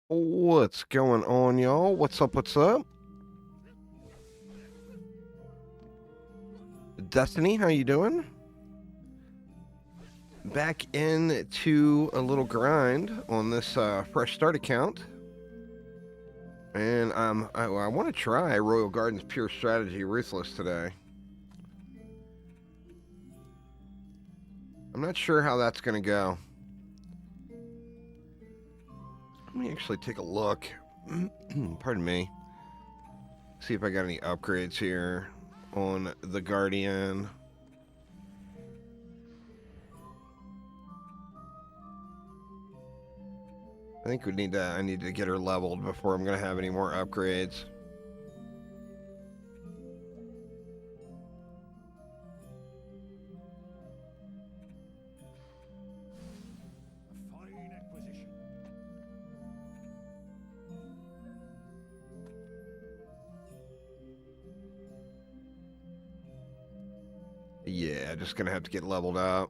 What's going on, y'all? What's up? What's up? Destiny, how you doing? Back into a little grind on this fresh start account. And I want to try Royal Gardens Pure Strategy Ruthless today. I'm not sure how that's going to go. Let me actually take a look. Pardon me. See if I got any upgrades here on the Guardian. I think I need to get her leveled before I'm going to have any more upgrades. Yeah, just going to have to get leveled up.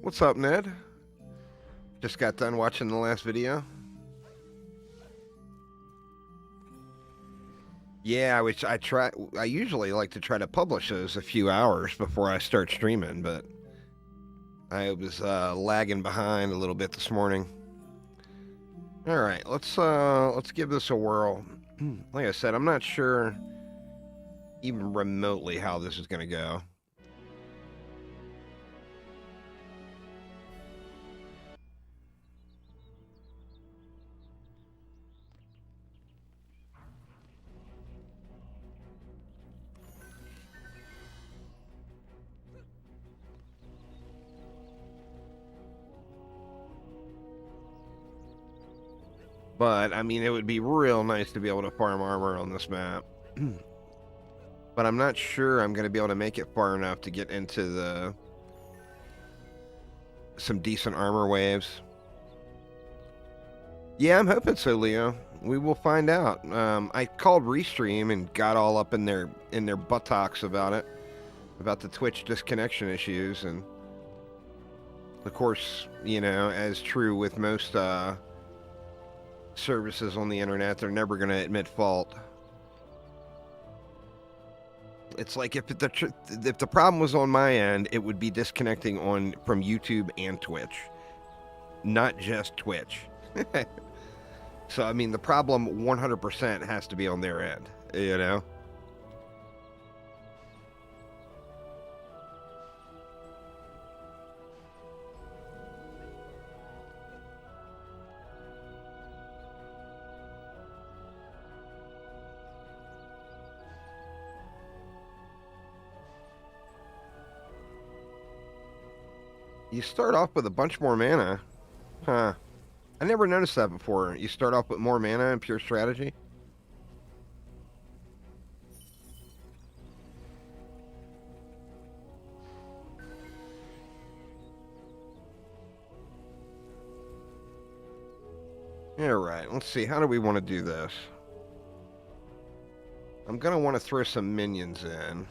What's up, Ned? Just got done watching the last video. Yeah, which I usually like to try to publish those a few hours before I start streaming, but I was lagging behind a little bit this morning. All right, let's give this a whirl. Like I said, I'm not sure even remotely how this is going to go. But, I mean, it would be real nice to be able to farm armor on this map. But I'm not sure I'm going to be able to make it far enough to get into some decent armor waves. Yeah, I'm hoping so, Leo. We will find out. I called Restream and got all up in their buttocks about it, about the Twitch disconnection issues, and of course, you know, as true with most services on the internet, they're never going to admit fault. It's like if the problem was on my end, it would be disconnecting from YouTube and Twitch, not just Twitch. So I mean, the problem 100% has to be on their end, you know. You start off with a bunch more mana. Huh. I never noticed that before. You start off with more mana in pure strategy? Alright, let's see. How do we want to do this? I'm going to want to throw some minions in.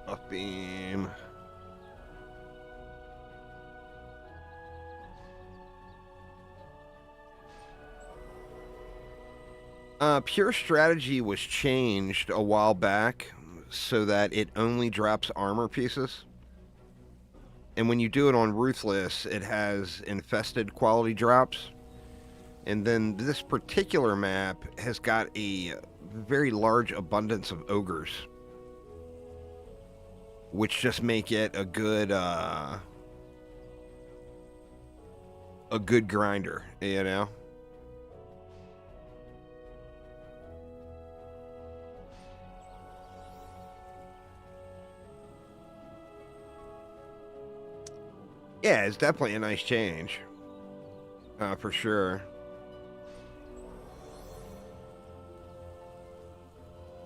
Buff beam. Pure strategy was changed a while back so that it only drops armor pieces. And when you do it on Ruthless, it has infested quality drops. And then this particular map has got a very large abundance of ogres, which just make it a good grinder, you know? Yeah, it's definitely a nice change. For sure.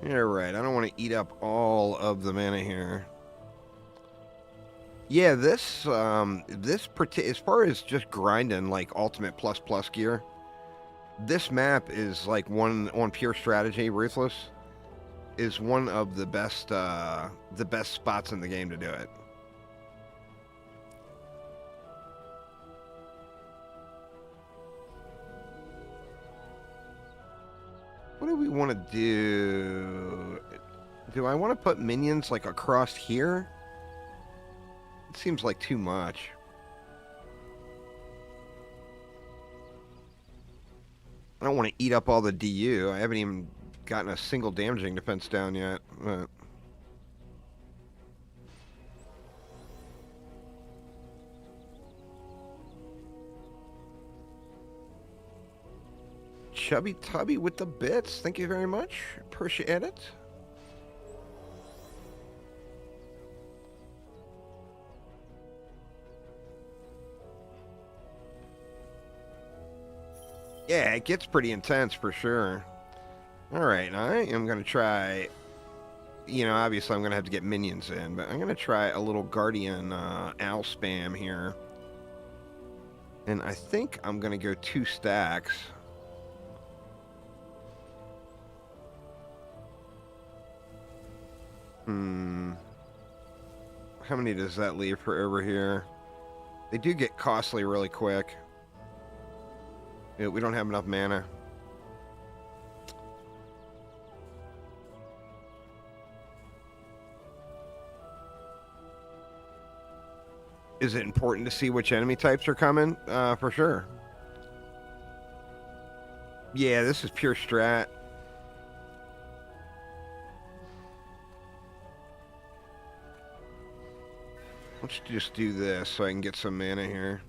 Yeah, right. I don't want to eat up all of the mana here. Yeah, this as far as just grinding like ultimate plus plus gear, this map is like one on pure strategy, ruthless, is one of the best spots in the game to do it. What do we want to do? Do I want to put minions like across here? It seems like too much. I don't want to eat up all the DU. I haven't even gotten a single damaging defense down yet. Chubby Tubby with the bits. Thank you very much. Appreciate it. Yeah, it gets pretty intense for sure. Alright, I am going to try... You know, obviously I'm going to have to get minions in, but I'm going to try a little Guardian Owl spam here. And I think I'm going to go 2 stacks. How many does that leave for over here? They do get costly really quick. Yeah, we don't have enough mana. Is it important to see which enemy types are coming? For sure. Yeah, this is pure strat. Let's just do this so I can get some mana here.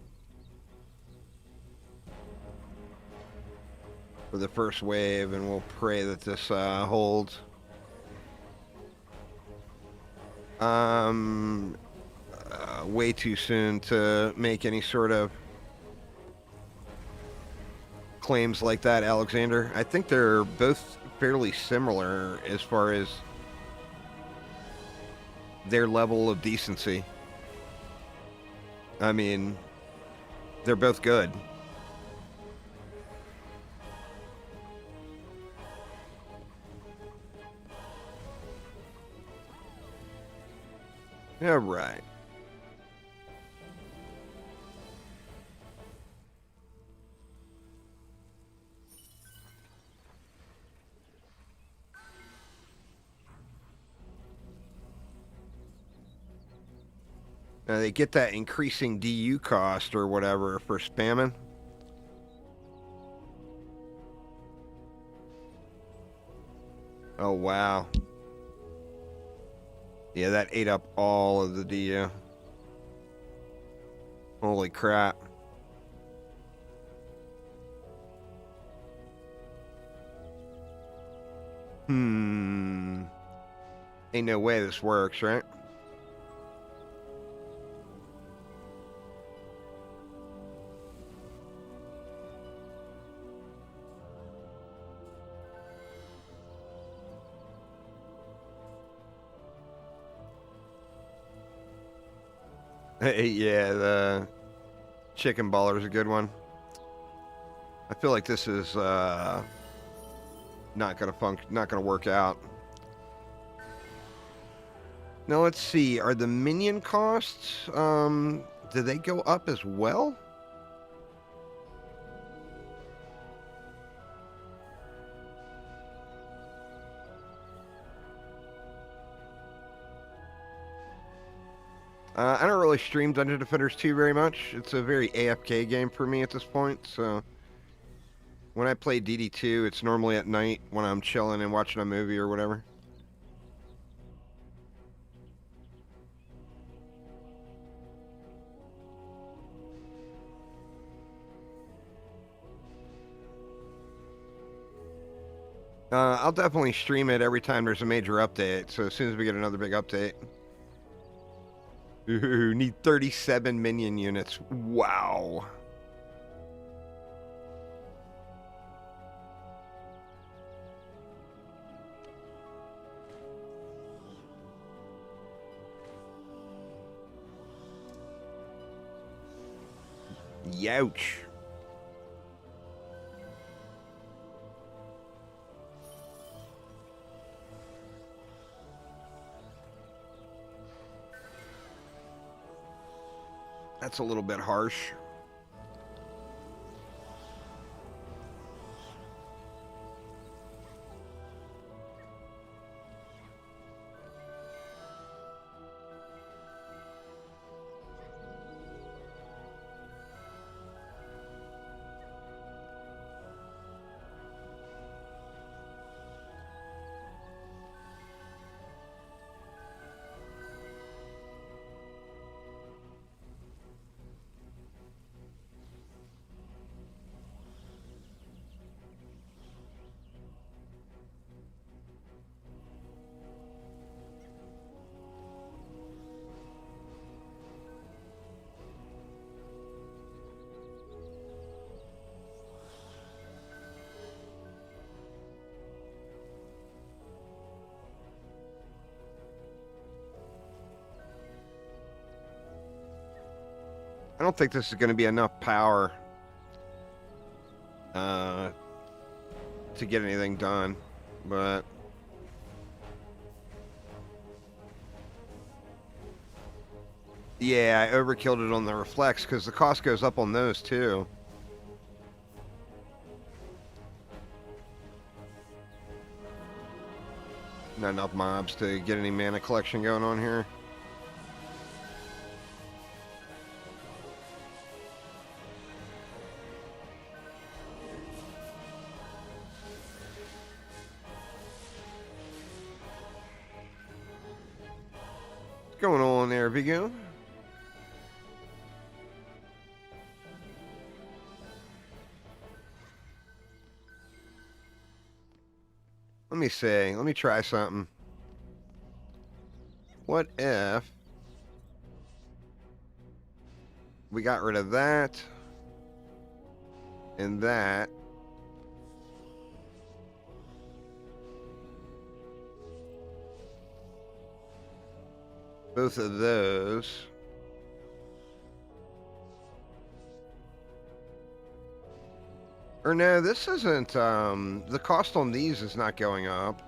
For the first wave, and we'll pray that this holds. Way too soon to make any sort of claims like that, Alexander. I think they're both fairly similar as far as their level of decency. I mean, they're both good. All right. Now they get that increasing DU cost or whatever for spamming. Oh, wow. Yeah, that ate up all of the DU. Holy crap. Ain't no way this works, right? Yeah, the chicken baller is a good one. I feel like this is not gonna work out. Now let's see. Are the minion costs? Do they go up as well? I don't really stream Dungeon Defenders 2 very much. It's a very AFK game for me at this point, so When I play DD2, it's normally at night when I'm chilling and watching a movie or whatever. I'll definitely stream it every time there's a major update. So as soon as we get another big update. Ooh, need 37 minion units. Wow. Youch. That's a little bit harsh. I don't think this is going to be enough power to get anything done, but yeah, I overkilled it on the reflex because the cost goes up on those too. Not enough mobs to get any mana collection going on here. What's going on there, Vigo? Let me see. Let me try something. What if we got rid of that and that? Both of those. Or no, this isn't, the cost on these is not going up.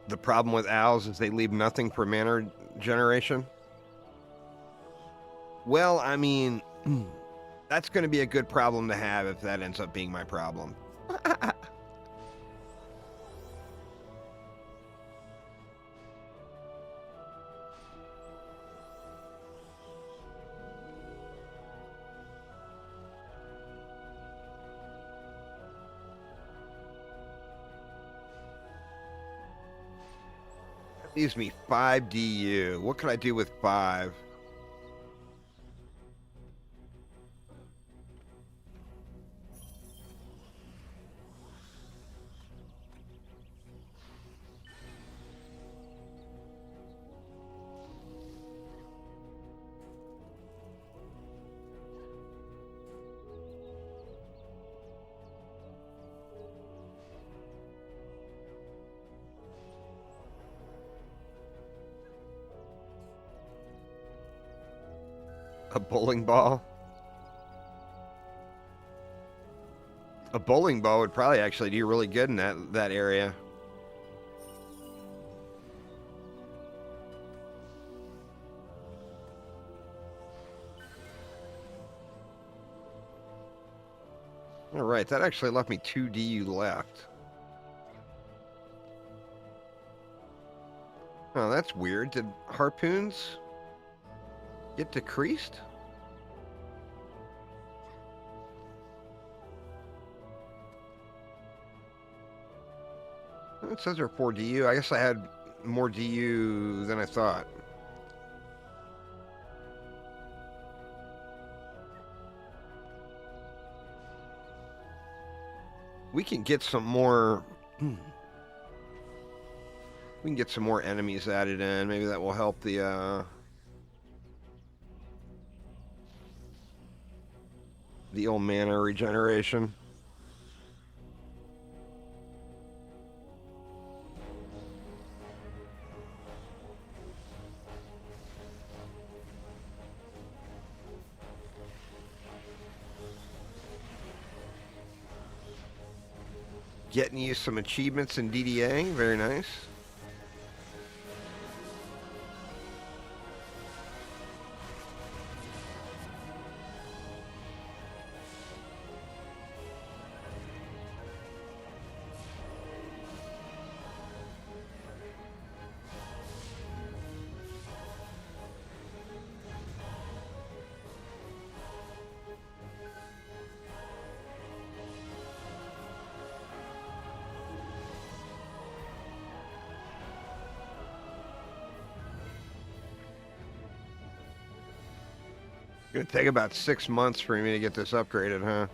The problem with owls is they leave nothing for mana generation. Well, I mean, that's going to be a good problem to have if that ends up being my problem. Leaves me 5 DU. What can I do with 5? A bowling ball? A bowling ball would probably actually do really good in that area. Right, that actually left me 2 DU left. Oh, that's weird. Did harpoons get decreased? It says they're 4 DU. I guess I had more DU than I thought. We can get some more... We can get some more enemies added in. Maybe that will help the old mana regeneration. Getting you some achievements in DDA. Very nice. Gonna take about 6 months for me to get this upgraded, huh?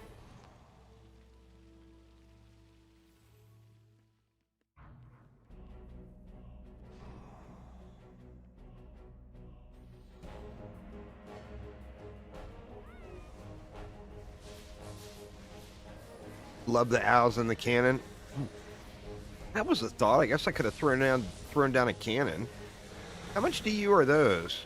Love the owls and the cannon. That was a thought. I guess I could have thrown down a cannon. How much DU are those?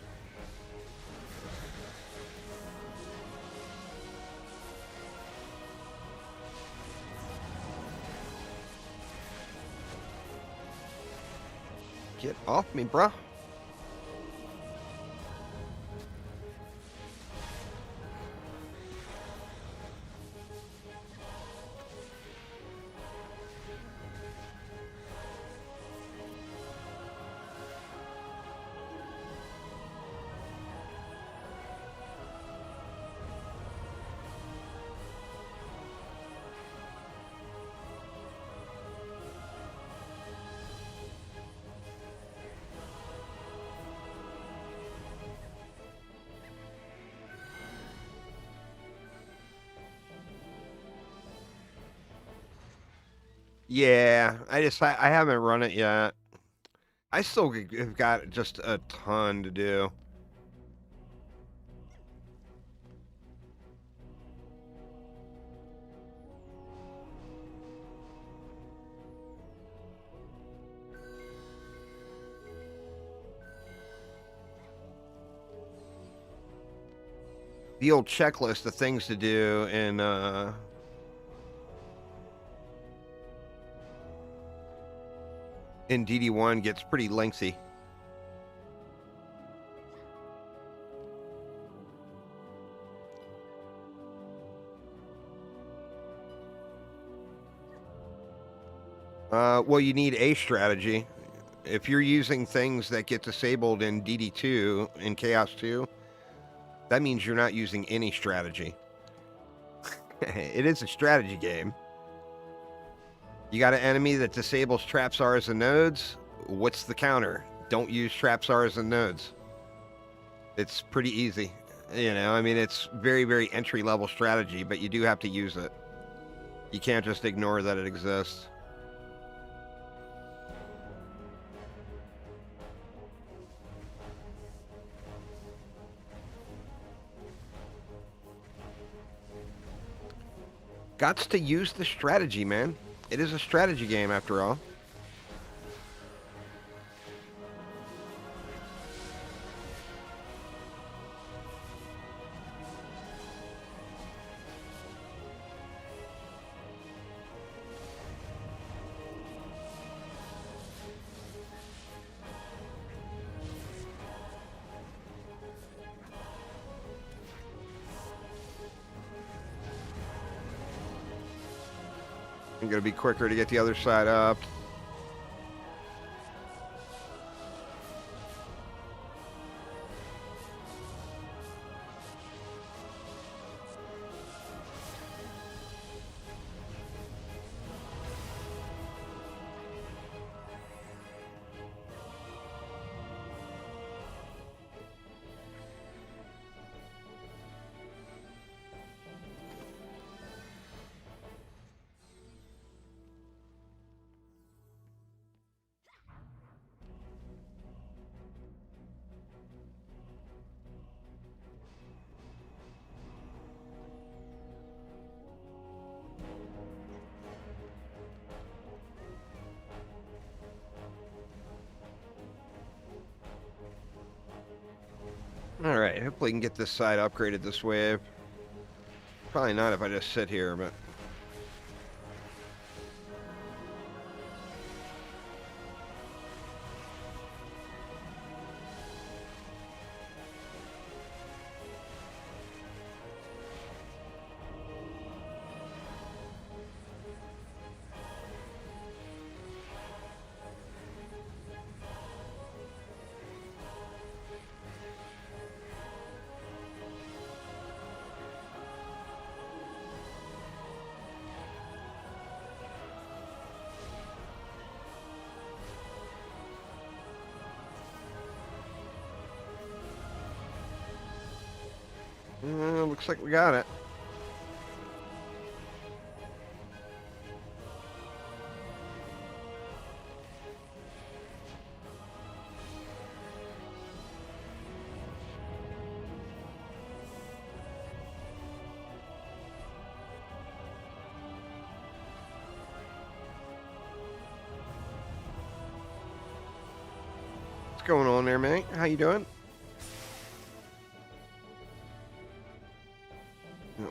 Get off me, bruh. Yeah, I haven't run it yet. I still have got just a ton to do. The old checklist of things to do in DD1 gets pretty lengthy. Well, you need a strategy. If you're using things that get disabled in DD2, in Chaos 2, that means you're not using any strategy. It is a strategy game. You got an enemy that disables trapsars and nodes. What's the counter? Don't use trapsars and nodes. It's pretty easy. You know, I mean, it's very, very entry-level strategy, but you do have to use it. You can't just ignore that it exists. Gots to use the strategy, man. It is a strategy game, after all. I'm gonna be quicker to get the other side up. Alright, hopefully we can get this side upgraded this wave. Probably not if I just sit here, but... looks like we got it. What's going on there, mate? How you doing?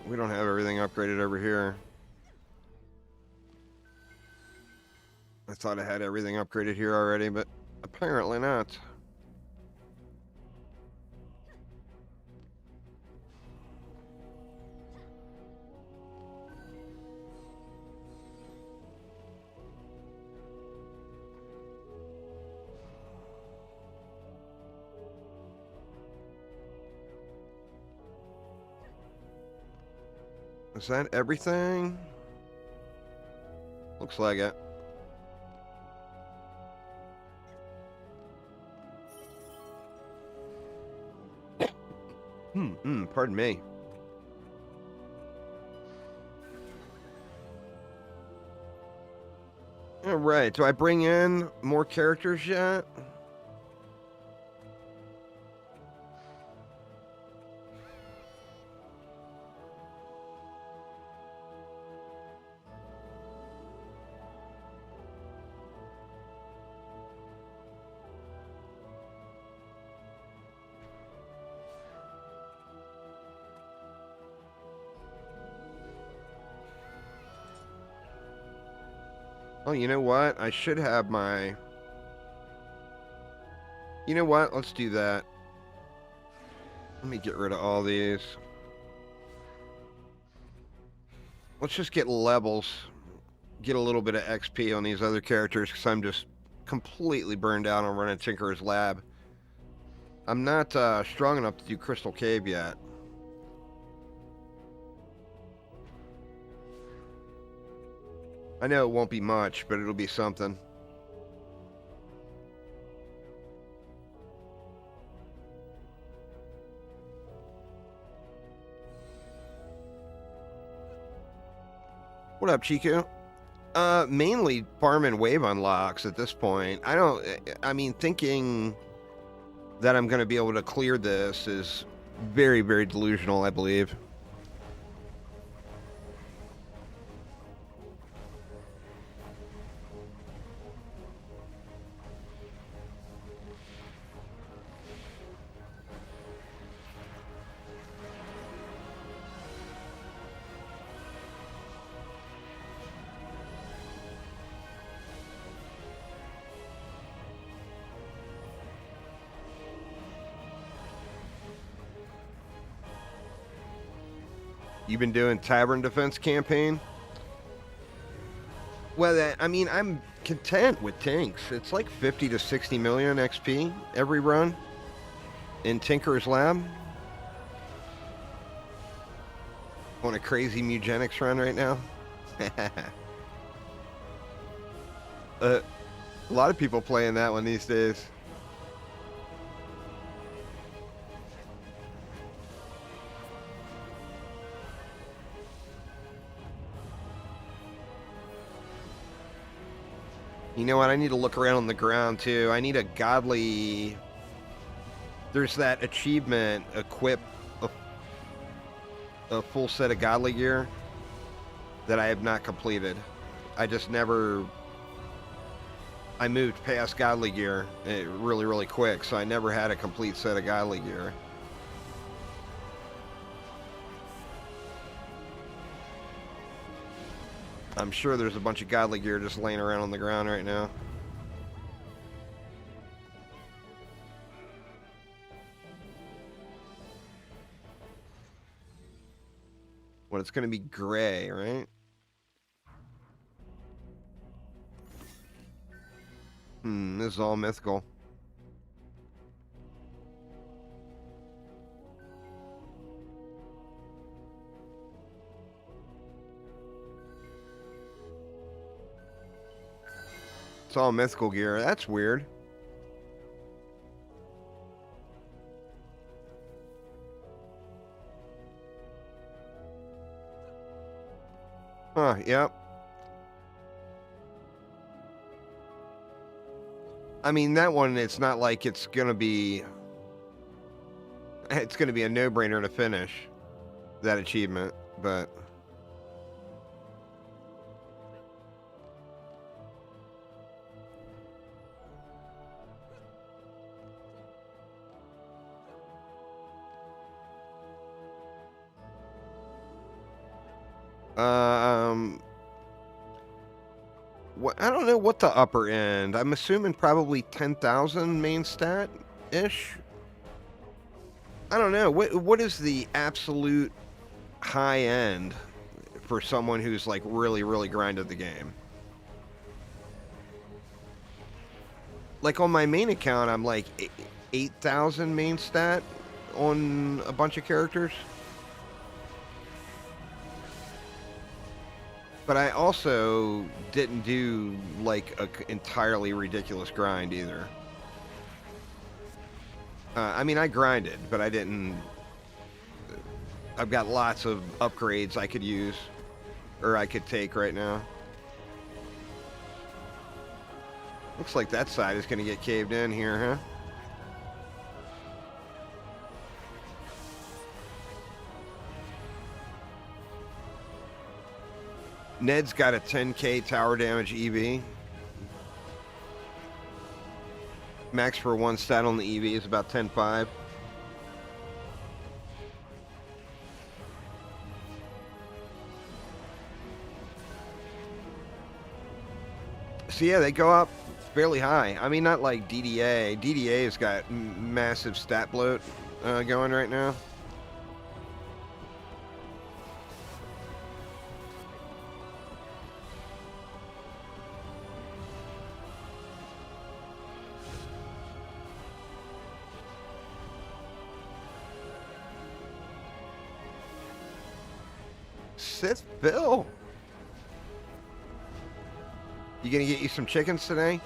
We don't have everything upgraded over here. I thought I had everything upgraded here already, but apparently not. Is that everything? Looks like it. Pardon me. All right, do I bring in more characters yet? Oh, you know what? I should have my... You know what? Let's do that. Let me get rid of all these. Let's just get levels. Get a little bit of XP on these other characters, because I'm just completely burned out on running Tinker's Lab. I'm not strong enough to do Crystal Cave yet. I know it won't be much, but it'll be something. What up, Chico? Mainly farming wave unlocks at this point. I mean, thinking that I'm going to be able to clear this is very, very delusional, I believe. You've been doing Tavern Defense campaign? Well, I mean, I'm content with Tinks. It's like 50 to 60 million XP every run in Tinker's Lab on a crazy Mugenics run right now. A lot of people playing that one these days. You know what? I need to look around on the ground too. I need a godly. There's that achievement, equip a full set of godly gear that I have not completed. I just never. I moved past godly gear really, really quick, so I never had a complete set of godly gear. I'm sure there's a bunch of godly gear just laying around on the ground right now. Well, it's going to be gray, right? This is all mythical. It's all mythical gear. That's weird. Huh, yep. I mean, that one, it's not like it's going to be... It's going to be a no-brainer to finish that achievement, but... I don't know what the upper end. I'm assuming probably 10,000 main stat-ish. I don't know. What is the absolute high end for someone who's like really, really grinded the game? Like on my main account, I'm like 8,000 main stat on a bunch of characters. But I also didn't do like an entirely ridiculous grind either. I mean, I grinded, but I didn't... I've got lots of upgrades I could use, or I could take right now. Looks like that side is going to get caved in here, huh? Ned's got a 10k tower damage EV. Max for one stat on the EV is about 10.5. So yeah, they go up fairly high. I mean, not like DDA. DDA's got massive stat bloat going right now. Sith Bill. You gonna get you some chickens today?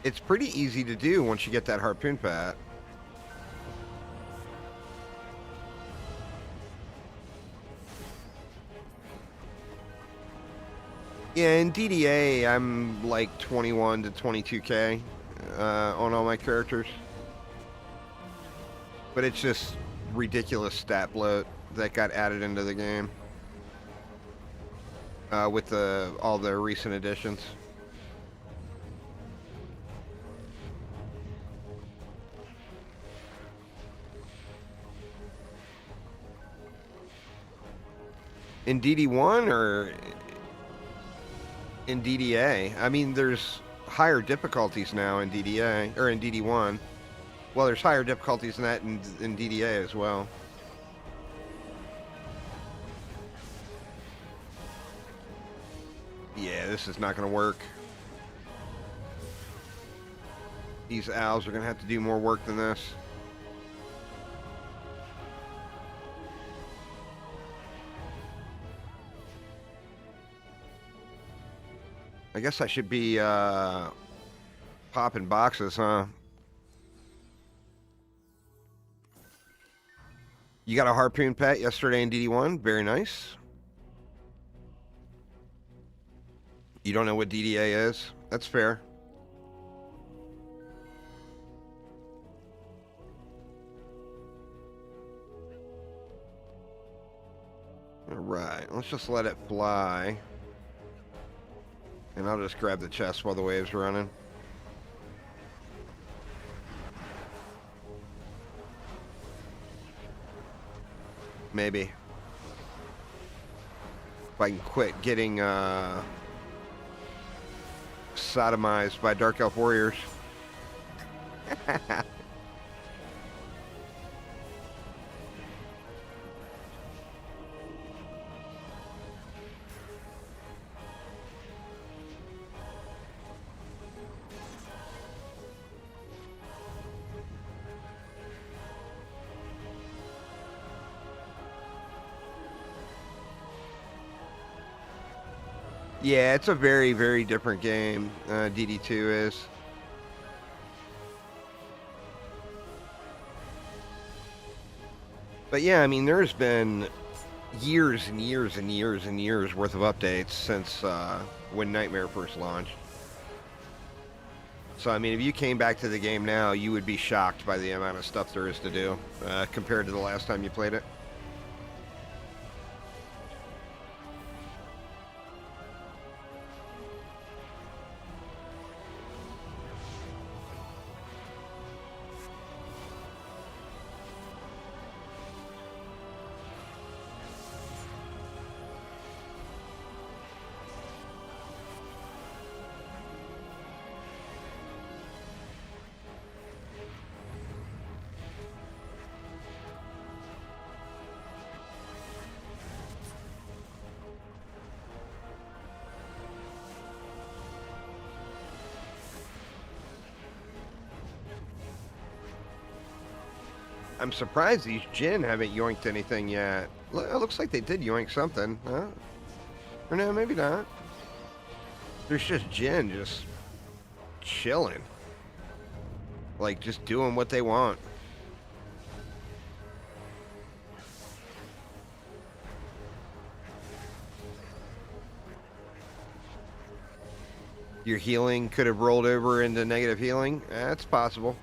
It's pretty easy to do once you get that harpoon pat. Yeah, in DDA, I'm like 21 to 22k on all my characters. But it's just ridiculous stat bloat that got added into the game with all the recent additions. In DD1 or in DDA? I mean, there's higher difficulties now in DDA, or in DD1. Well, there's higher difficulties than that in DDA as well. Yeah, this is not going to work. These owls are going to have to do more work than this. I guess I should be popping boxes, huh? You got a harpoon pet yesterday in DD1? Very nice. You don't know what DDA is? That's fair. Alright, let's just let it fly. And I'll just grab the chest while the wave's running. Maybe. If I can quit getting sodomized by Dark Elf Warriors. Yeah, it's a very, very different game, DD2 is. But yeah, I mean, there's been years and years and years and years worth of updates since when Nightmare first launched. So, I mean, if you came back to the game now, you would be shocked by the amount of stuff there is to do compared to the last time you played it. I'm surprised these Jinn haven't yoinked anything yet. It looks like they did yoink something, huh? Or no, maybe not. There's just Jinn just chilling. Like, just doing what they want. Your healing could have rolled over into negative healing. That's possible.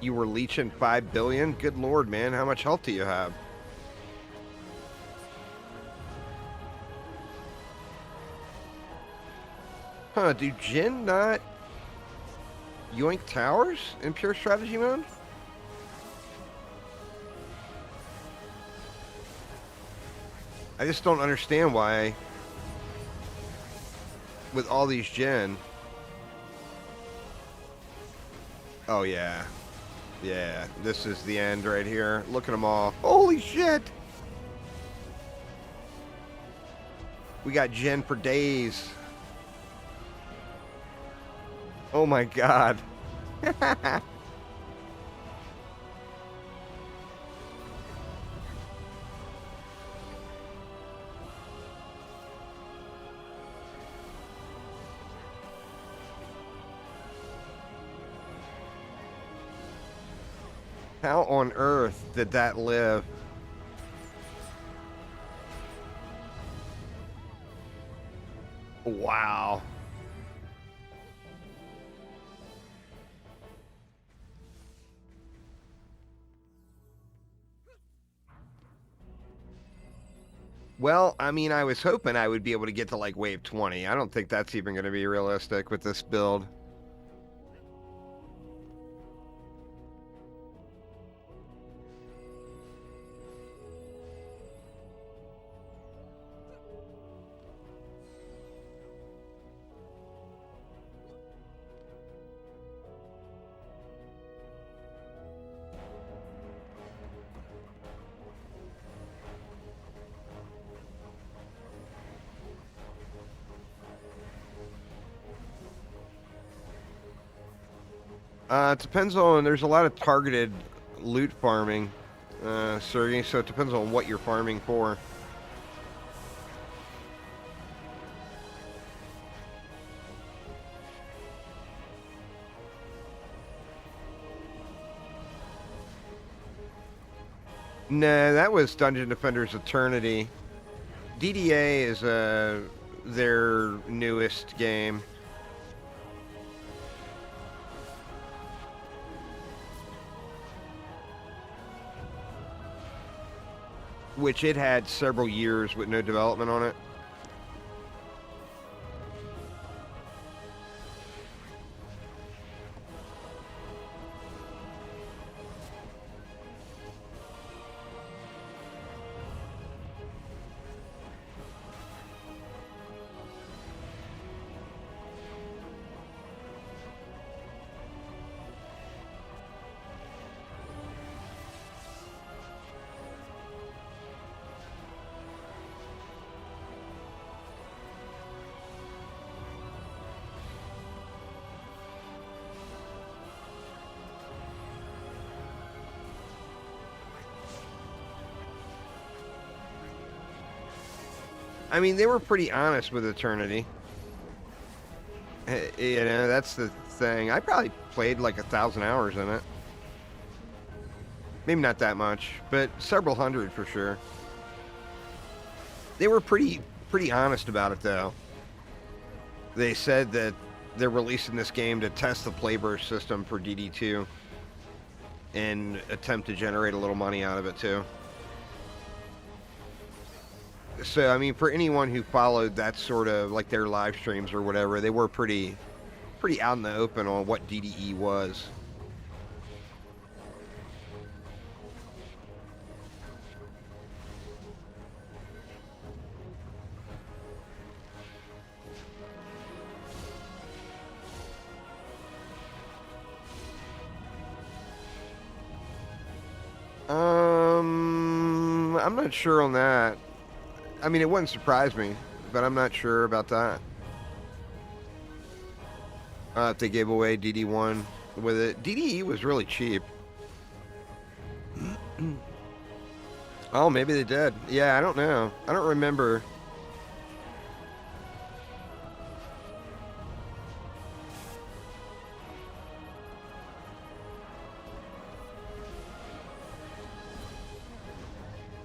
You were leeching 5 billion? Good lord, man. How much health do you have? Huh, do Jinn not yoink towers in pure strategy mode? I just don't understand why, with all these Jinn. Oh, yeah. Yeah, this is the end right here. Look at them all. Holy shit! We got Jinn for days. Oh my god. How on earth did that live? Wow. Well, I mean, I was hoping I would be able to get to like wave 20. I don't think that's even going to be realistic with this build. It depends on. There's a lot of targeted loot farming, Sergey. So it depends on what you're farming for. Nah, that was Dungeon Defenders Eternity. DDA is their newest game. Which it had several years with no development on it. I mean, they were pretty honest with Eternity. You know, that's the thing. I probably played like 1,000 hours in it. Maybe not that much, but several hundred for sure. They were pretty honest about it, though. They said that they're releasing this game to test the playburst system for DD2 and attempt to generate a little money out of it, too. So, I mean, for anyone who followed that sort of, like, their live streams or whatever, they were pretty out in the open on what DDE was. I'm not sure on that. I mean, it wouldn't surprise me, but I'm not sure about that. If they gave away DD1 with it. DDE was really cheap. Oh, maybe they did. Yeah, I don't know. I don't remember.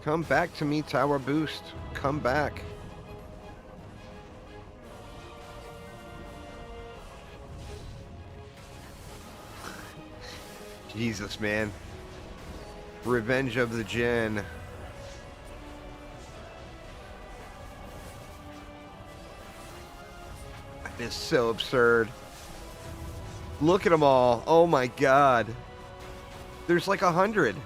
Come back to me, Tower Boost. Come back. Jesus, man. Revenge of the Djinn. That is so absurd. Look at them all. Oh my god. There's like 100.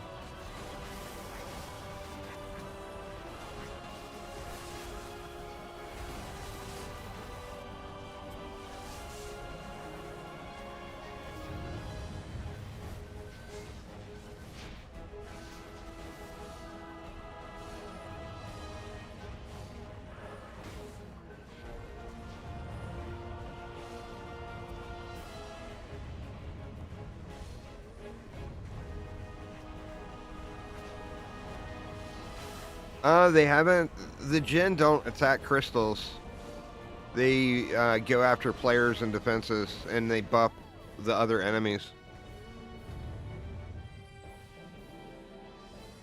They haven't. The Djinn don't attack crystals. They go after players and defenses, and they buff the other enemies.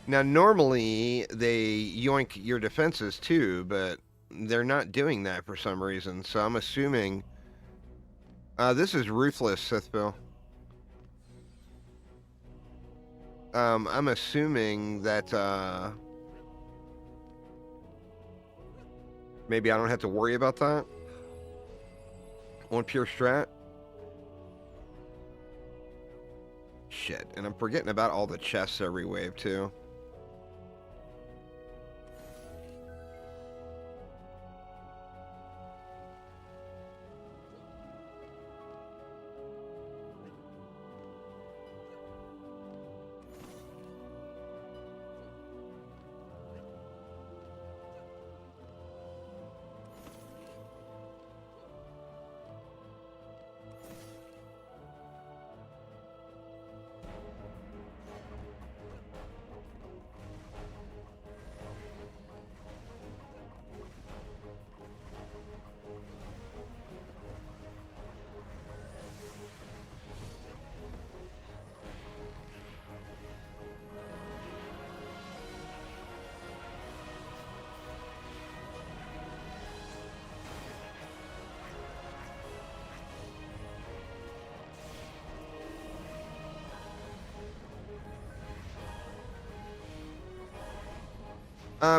Now, normally, they yoink your defenses too, but they're not doing that for some reason. So I'm assuming... this is Ruthless, Sithville. I'm assuming that... maybe I don't have to worry about that on pure strat. Shit, and I'm forgetting about all the chests every wave too.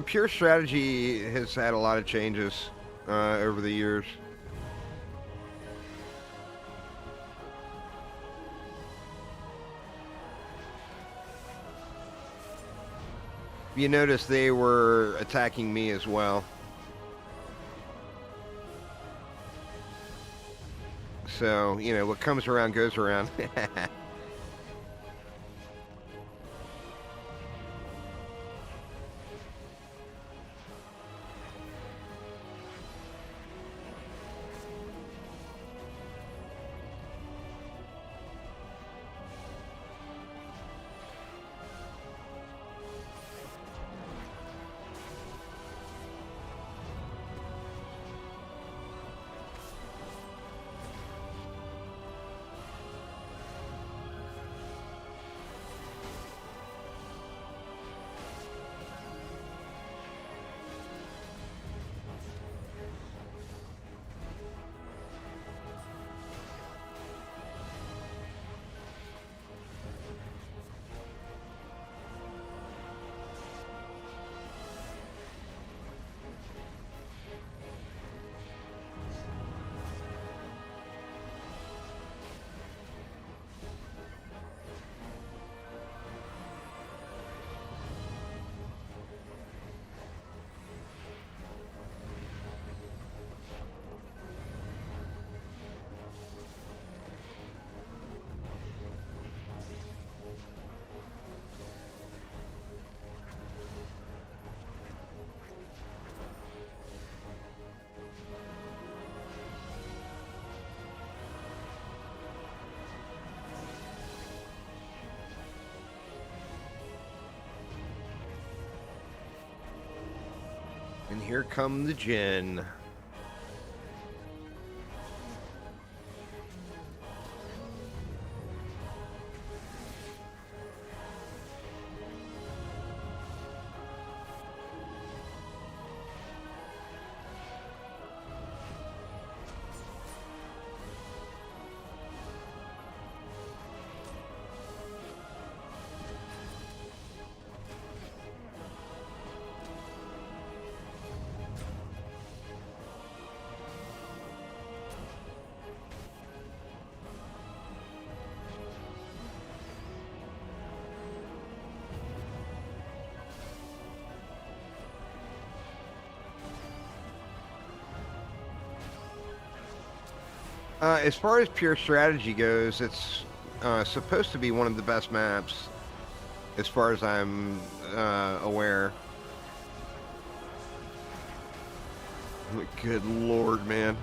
Pure Strategy has had a lot of changes over the years. You notice they were attacking me as well. So, you know, what comes around goes around. And here come the gin. As far as Pure Strategy goes, it's supposed to be one of the best maps, as far as I'm aware. Good lord, man.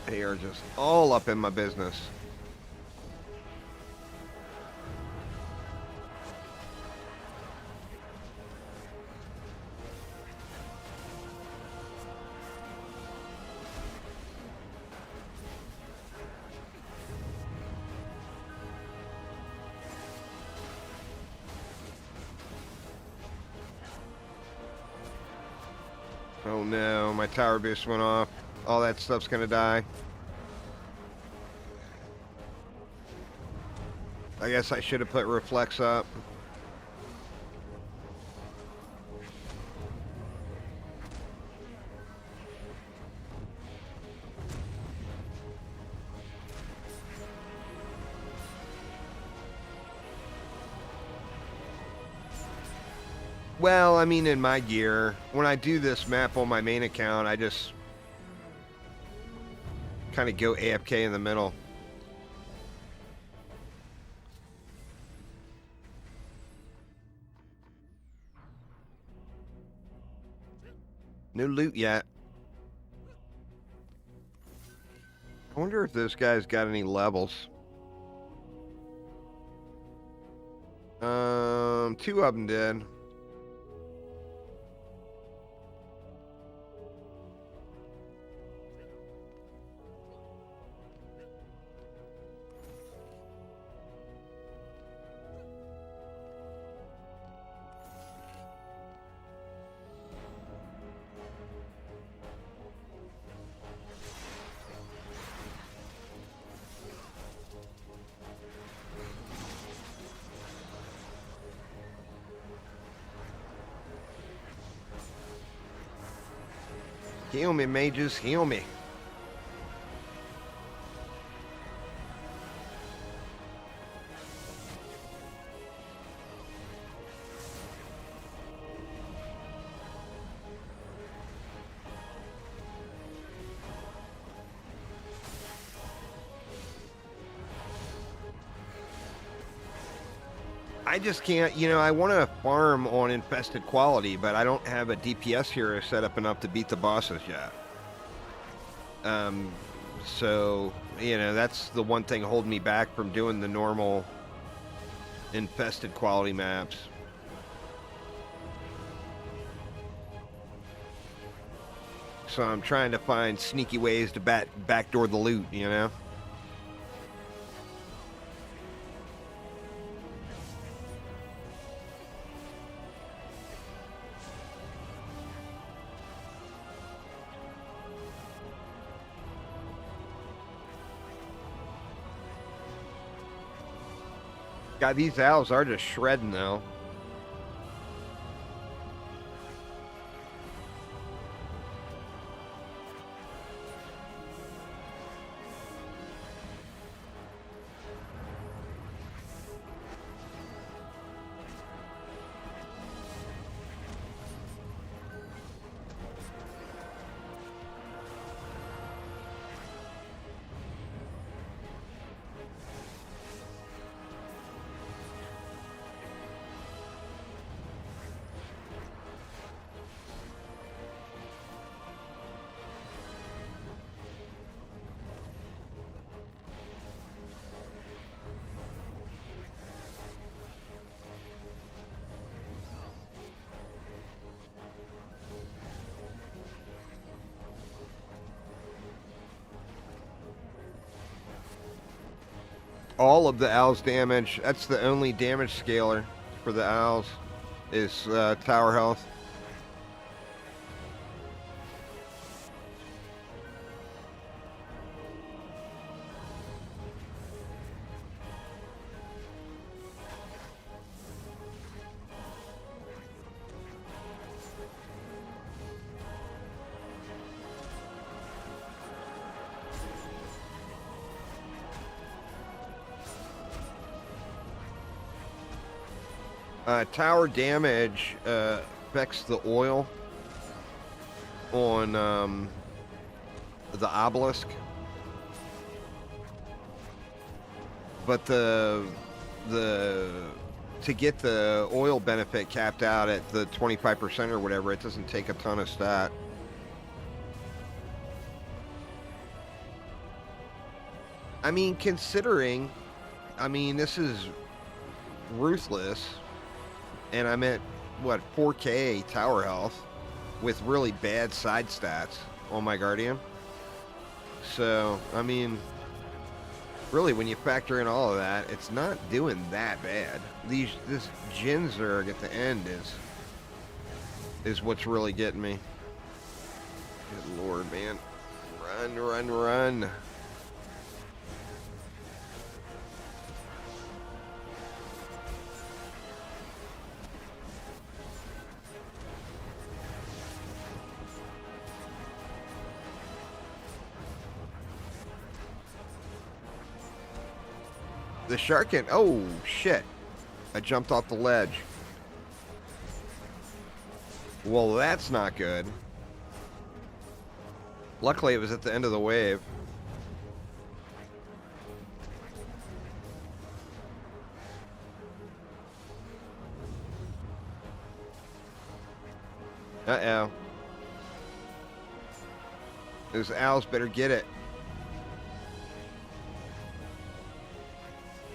They are just all up in my business. Oh no, my tower boost went off. All that stuff's gonna die. I guess I should have put reflex up. Well, I mean, in my gear, when I do this map on my main account, I just kind of go AFK in the middle. No loot yet. I wonder if those guys got any levels. Two of them did. Heal me, mages, heal me. I just can't, I want to farm on infested quality, but I don't have a DPS hero set up enough to beat the bosses yet. So, that's the one thing holding me back from doing the normal infested quality maps. So I'm trying to find sneaky ways to backdoor the loot, God, these owls are just shredding, though. All of the owls damage, that's the only damage scaler for the owls, is tower health. Tower damage affects the oil on the obelisk, but to get the oil benefit capped out at the 25% or whatever, it doesn't take a ton of stat. I mean, considering, this is ruthless. And I'm at, 4K tower health with really bad side stats on my Guardian. So, really, when you factor in all of that, it's not doing that bad. This Jinzurg at the end is what's really getting me. Good lord, man. Run, run, run. The shark and oh shit, I jumped off the ledge. Well, that's not good. Luckily it was at the end of the wave. Uh-oh. Those owls better get it.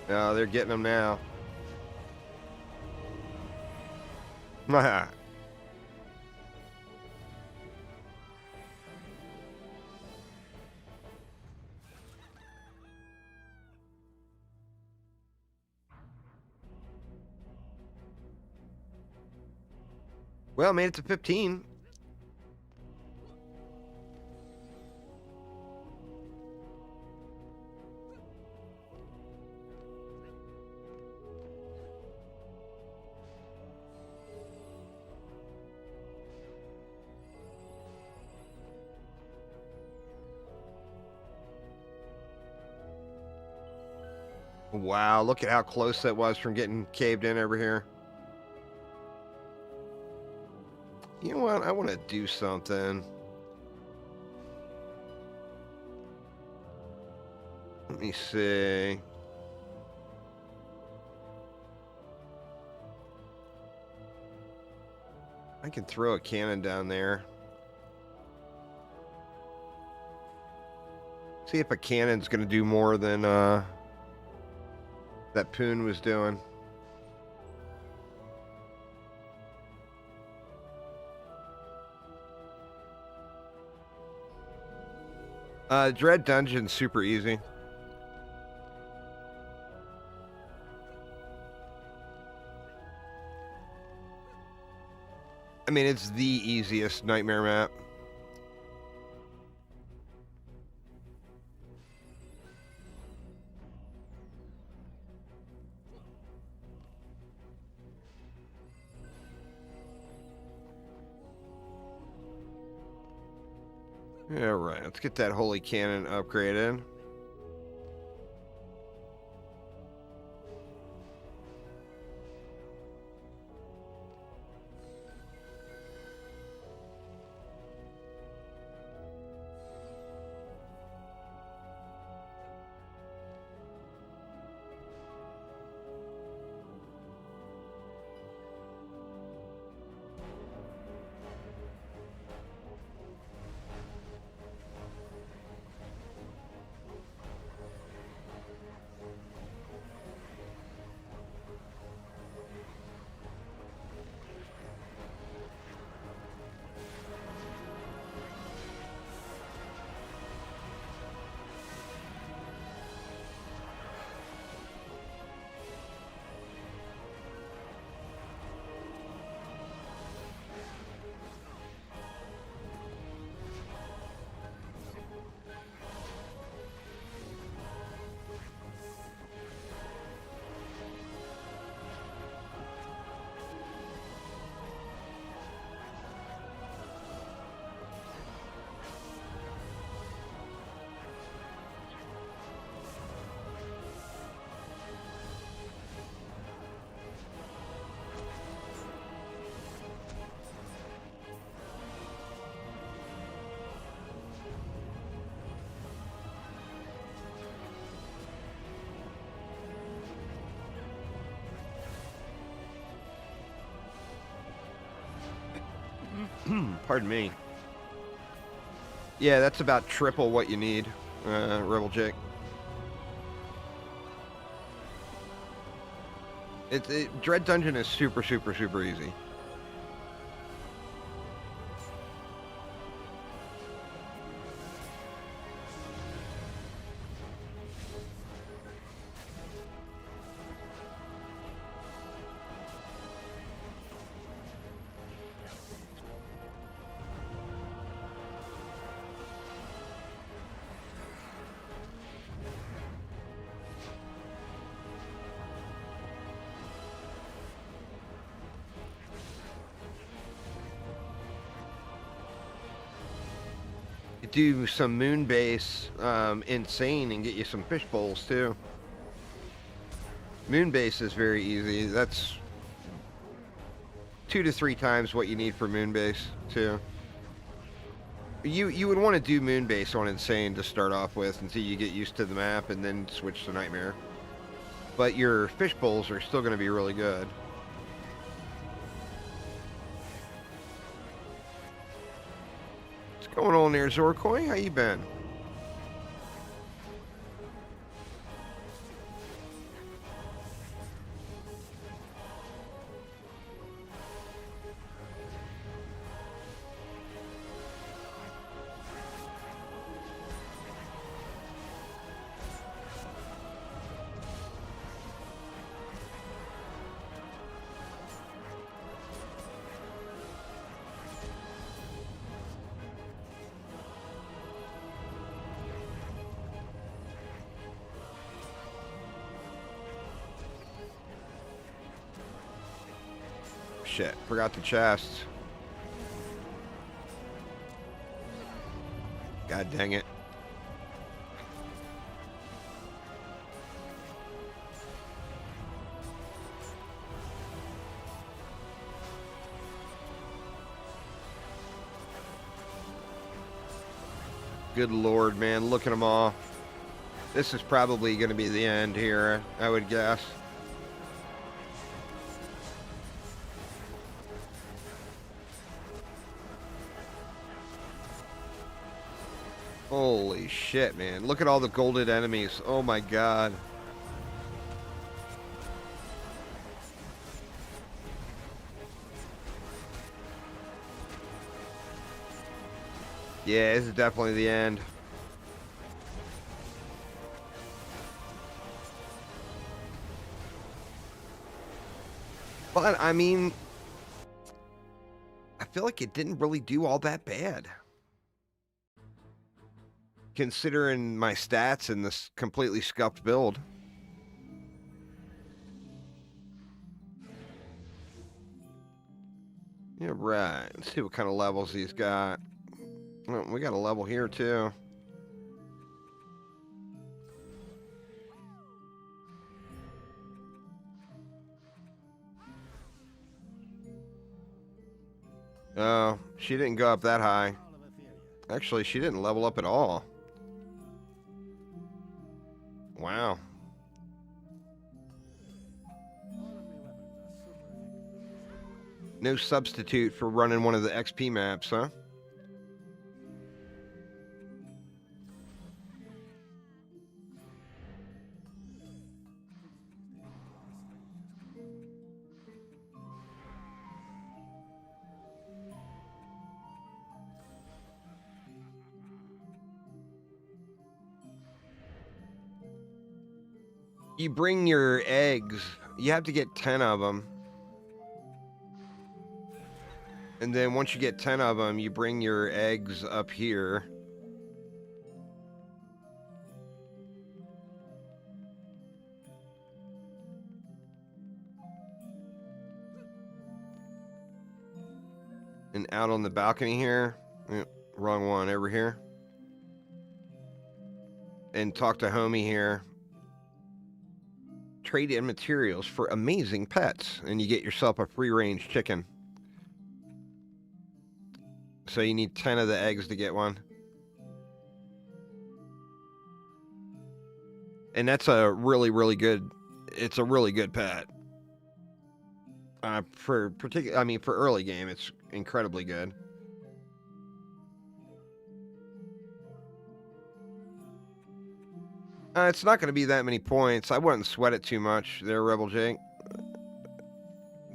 No, they're getting them now. Well, made it to 15. Wow, look at how close that was from getting caved in over here. You know what? I want to do something. Let me see. I can throw a cannon down there. See if a cannon's going to do more than that Poon was doing. Dread Dungeon's super easy. I mean, it's the easiest nightmare map. All right, let's get that holy cannon upgraded. Pardon me. Yeah, that's about triple what you need, Rebel Jake. Dread Dungeon is super, super, super easy. Do some moon base insane and get you some fish bowls too. Moon base is very easy. That's 2 to 3 times what you need for moon base too. You would want to do moon base on insane to start off with until you get used to the map and then switch to nightmare. But your fish bowls are still going to be really good. What's going on there, Zorkoi? How you been? Shit, forgot the chest. God dang it. Good Lord, man. Look at them all. This is probably going to be the end here, I would guess. Holy shit, man. Look at all the golden enemies. Oh my god. Yeah, this is definitely the end. But, I mean, I feel like it didn't really do all that bad. Considering my stats in this completely scuffed build. Yeah, right. Let's see what kind of levels he's got. Oh, we got a level here, too. Oh, she didn't go up that high. Actually, she didn't level up at all. Wow. No substitute for running one of the XP maps, huh? You bring your eggs. You have to get 10 of them. And then once you get 10 of them, you bring your eggs up here. And out on the balcony here. Wrong one, over here. And talk to homie here. Trade in materials for amazing pets. And you get yourself a free-range chicken. So you need 10 of the eggs to get one. And that's a really, really good... It's a really good pet. For early game, it's incredibly good. It's not going to be that many points. I wouldn't sweat it too much there, Rebel Jake.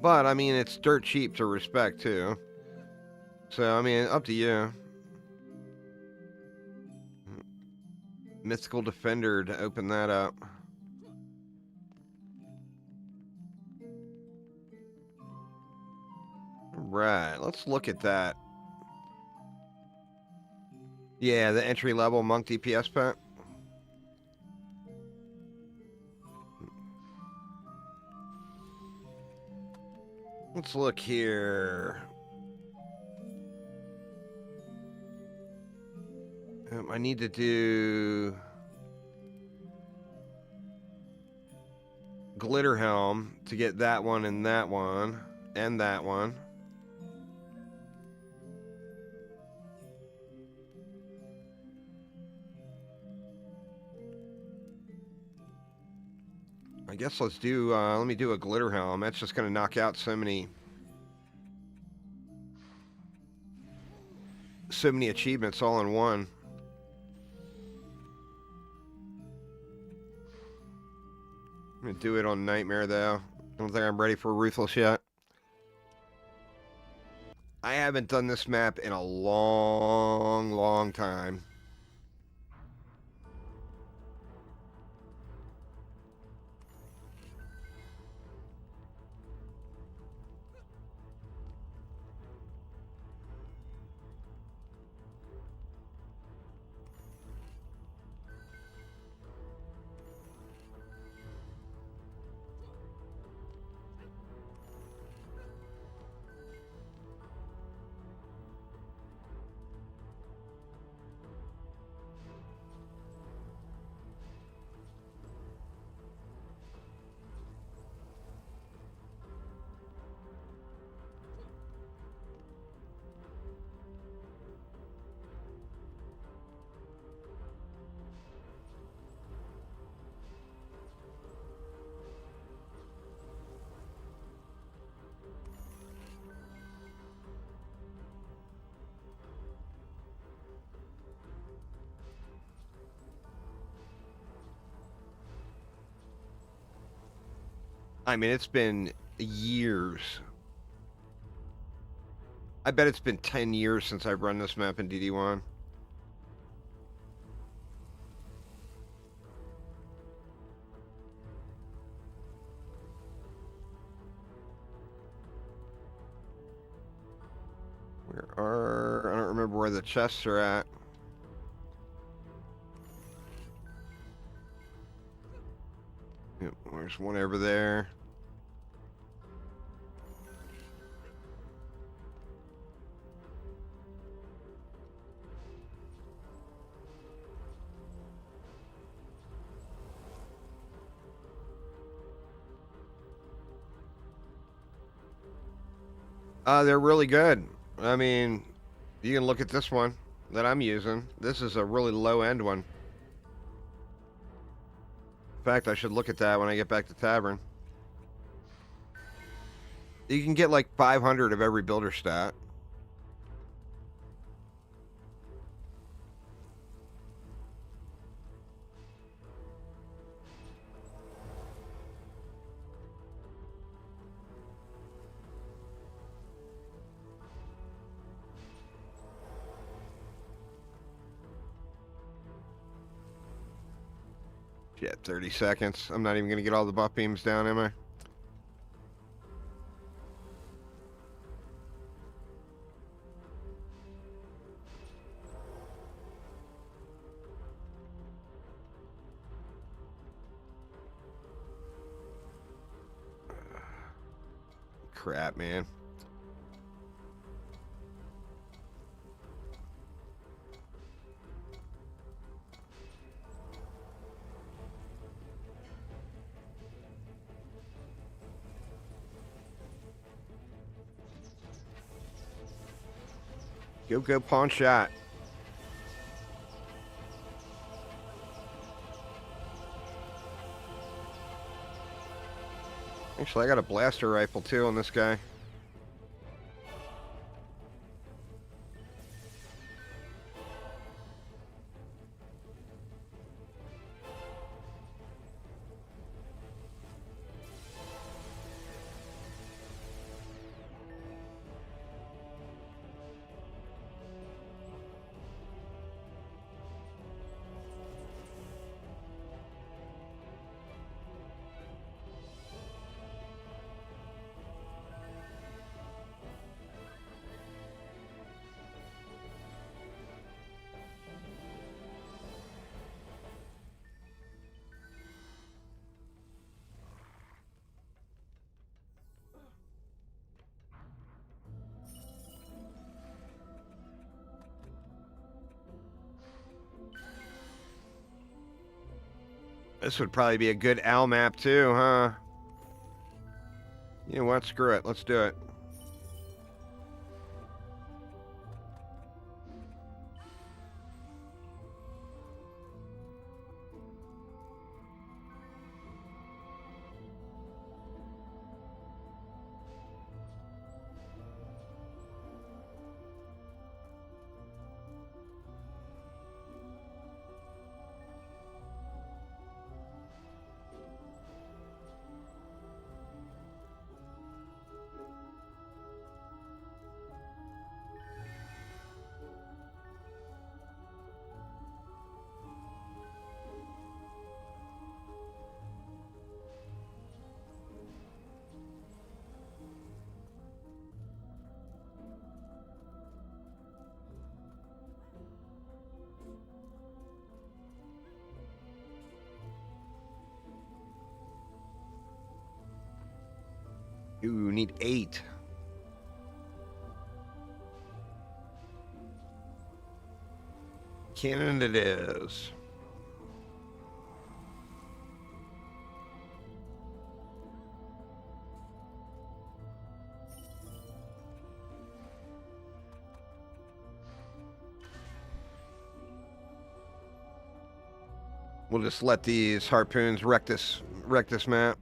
But, I mean, it's dirt cheap to respect, too. So, I mean, up to you. Mythical Defender to open that up. Right, let's look at that. Yeah, the entry-level Monk DPS pet. Let's look here. I need to do Glitter Helm to get that one and that one and that one. I guess let's do, let me do a Glitter Helm. That's just going to knock out so many achievements all in one. I'm going to do it on Nightmare, though. I don't think I'm ready for Ruthless yet. I haven't done this map in a long, long time. I mean, it's been years. I bet it's been 10 years since I've run this map in DD1. I don't remember where the chests are at. Yep, there's one over there. They're really good. I mean, you can look at this one that I'm using. This is a really low-end one. In fact, I should look at that when I get back to Tavern. You can get like 500 of every builder stat. Shit, 30 seconds. I'm not even going to get all the buff beams down, am I? Crap, man. Go, pawn shot. Actually, I got a blaster rifle too on this guy. This would probably be a good owl map too, huh? You know what? Screw it. Let's do it. Ooh, need 8. Cannon it is. We'll just let these harpoons wreck this map.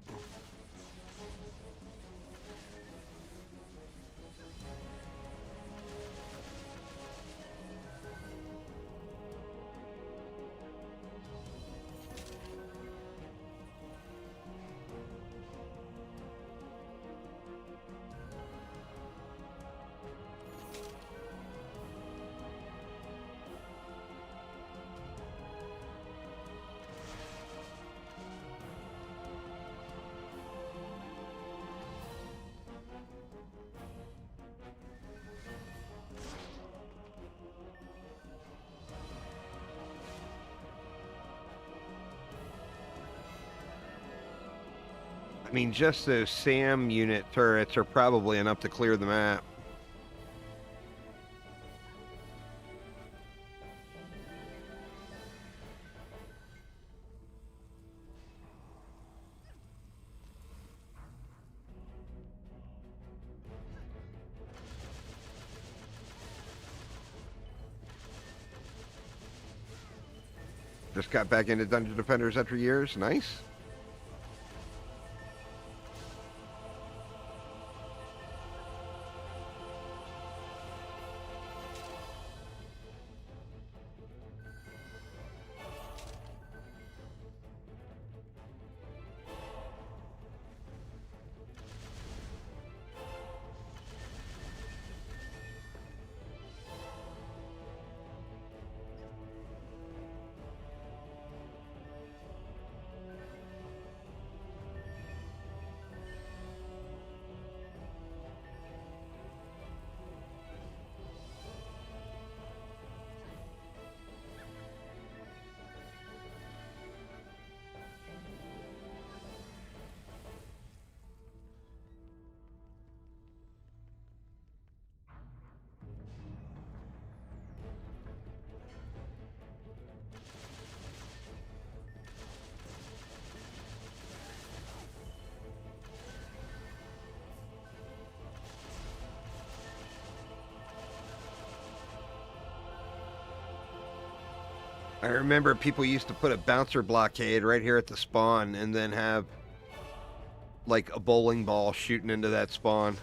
I mean, just those SAM unit turrets are probably enough to clear the map. Just got back into Dungeon Defenders after years. Nice. I remember people used to put a bouncer blockade right here at the spawn and then have like a bowling ball shooting into that spawn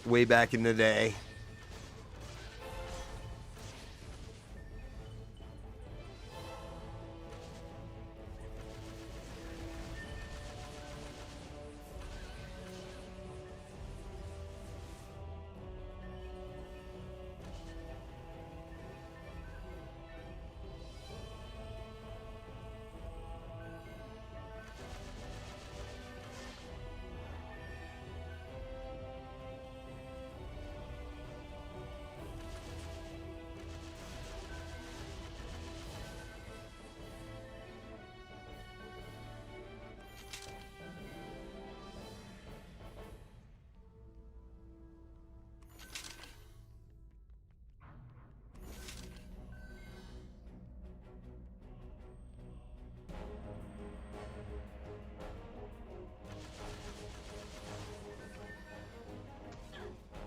way back in the day.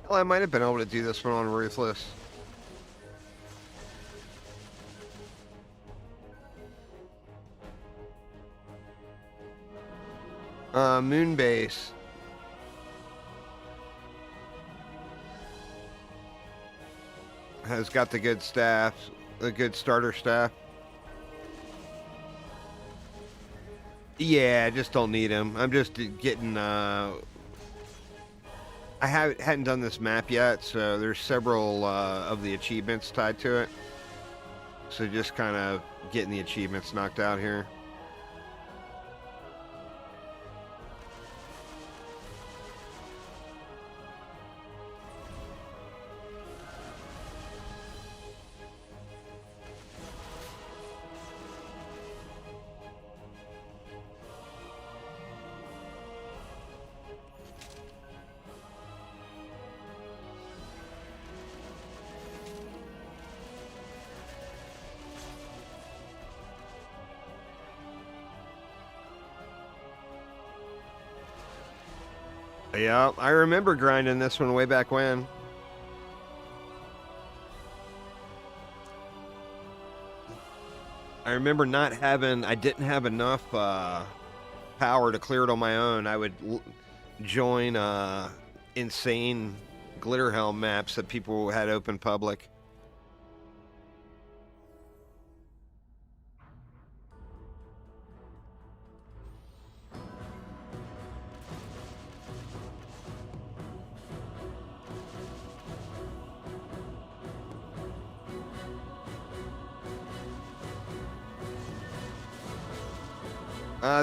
Well, I might have been able to do this one on Ruthless. Moonbase. Has got the good staff, the good starter staff. Yeah, I just don't need him. I'm just getting, I hadn't done this map yet, so there's several of the achievements tied to it. So just kind of getting the achievements knocked out here. Yeah, I remember grinding this one way back when. I remember I didn't have enough power to clear it on my own. I would join insane glitter helm maps that people had open public.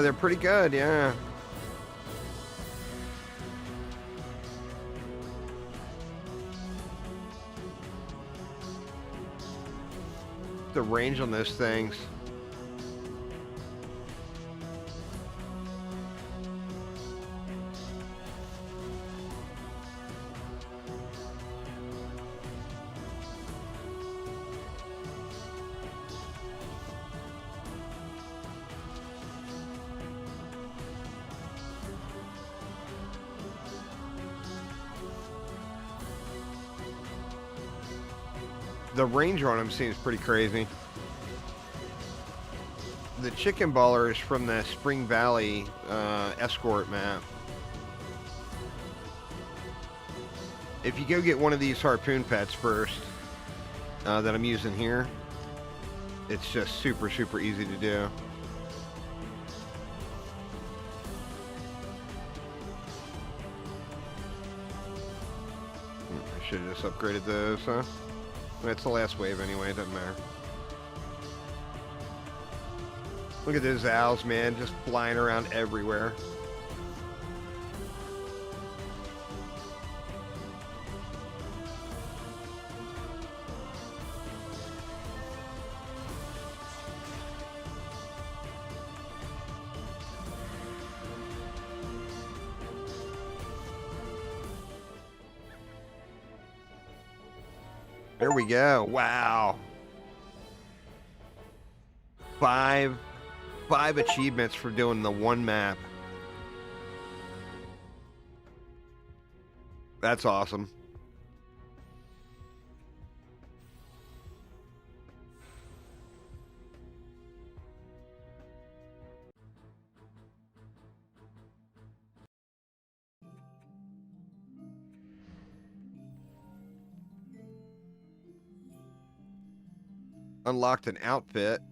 They're pretty good, yeah. The range on those things. The range on them seems pretty crazy. The chicken baller is from the Spring Valley escort map. If you go get one of these harpoon pets first that I'm using here, it's just super, super easy to do. I should have just upgraded those, huh? That's the last wave anyway, it doesn't matter. Look at those owls, man, just flying around everywhere. There we go. Wow. Five achievements for doing the one map. That's awesome. Unlocked an outfit.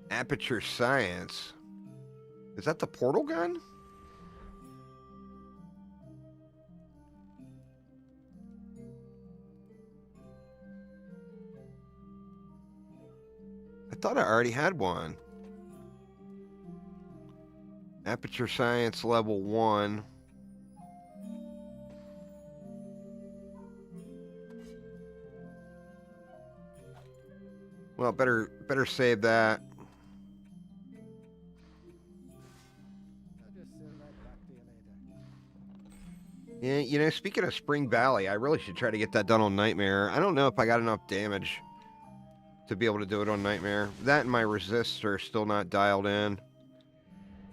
Aperture Science. Is that the portal gun? I thought I already had one. Aperture Science level 1. Well, better save that. Yeah, you know, speaking of Spring Valley, I really should try to get that done on Nightmare. I don't know if I got enough damage to be able to do it on Nightmare. That and my resists are still not dialed in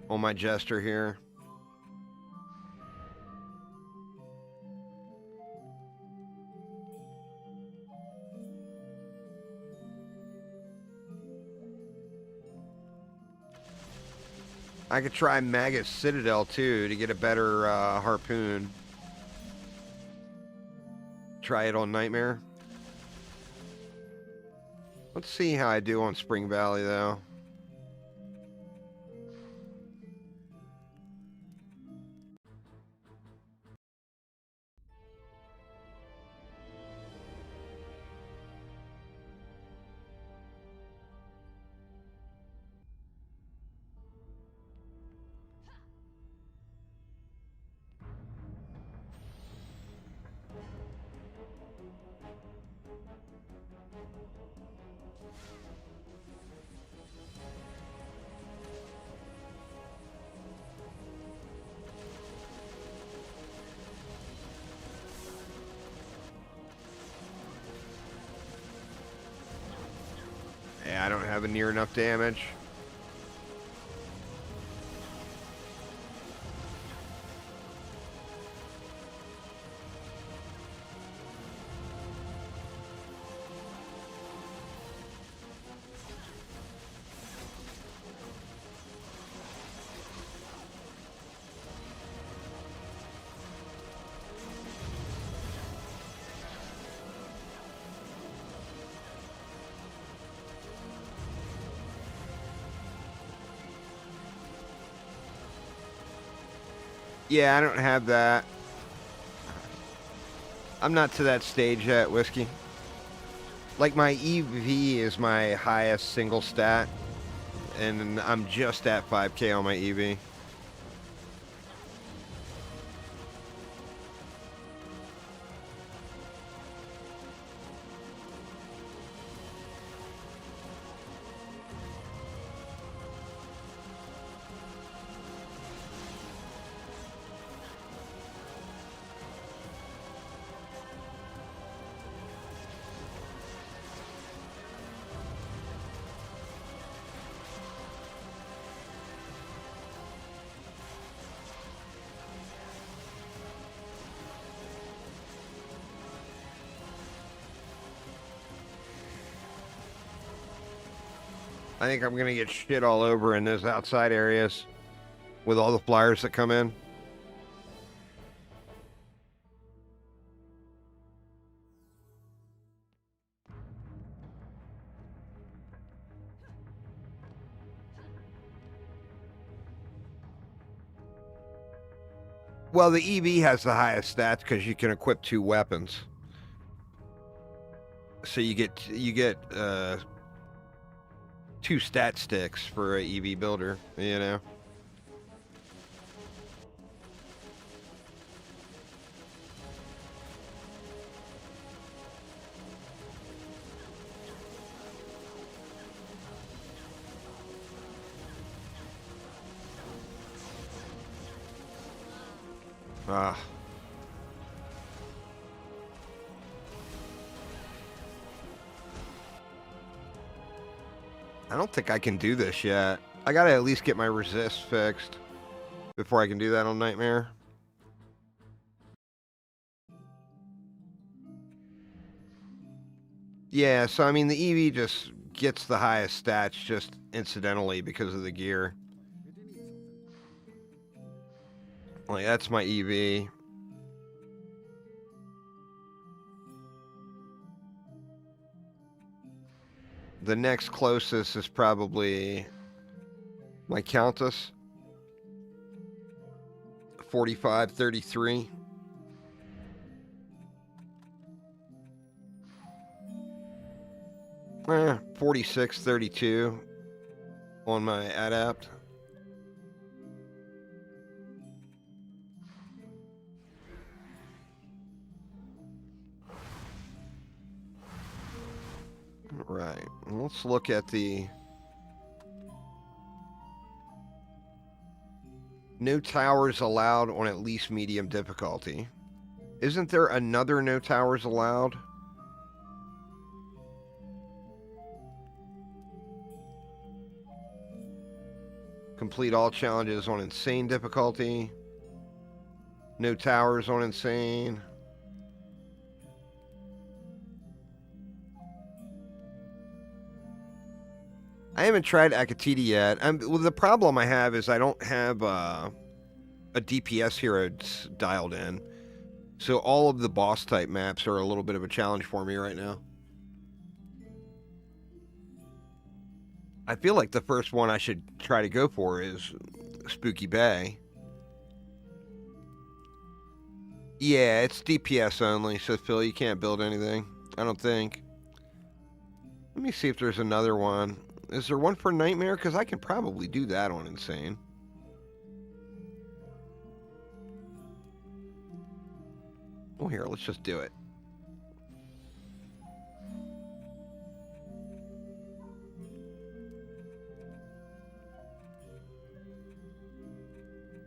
on my Jester here. I could try Magus Citadel too to get a better harpoon. Try it on Nightmare. Let's see how I do on Spring Valley though. Yeah, I don't have near enough damage. Yeah, I don't have that. I'm not to that stage yet, Whiskey. Like, my EV is my highest single stat, and I'm just at 5k on my EV. I think I'm gonna get shit all over in those outside areas with all the flyers that come in. Well, the EV has the highest stats because you can equip 2 weapons. So you get 2 stat sticks for a EV builder, you know. Ah. I don't think I can do this yet. I gotta at least get my resist fixed before I can do that on Nightmare. Yeah, so I mean the EV just gets the highest stats just incidentally because of the gear. Like that's my EV. The next closest is probably my Countess. 4533. 4632 on my Adapt. Right. Let's look at the no towers allowed on at least medium difficulty. Isn't there another no towers allowed? Complete all challenges on insane difficulty. No towers on insane. I haven't tried Akatiti yet. Well, the problem I have is I don't have a DPS hero dialed in. So all of the boss type maps are a little bit of a challenge for me right now. I feel like the first one I should try to go for is Spooky Bay. Yeah, it's DPS only, so Phil, you can't build anything. I don't think. Let me see if there's another one. Is there one for Nightmare? Because I can probably do that on Insane. Well, here, let's just do it.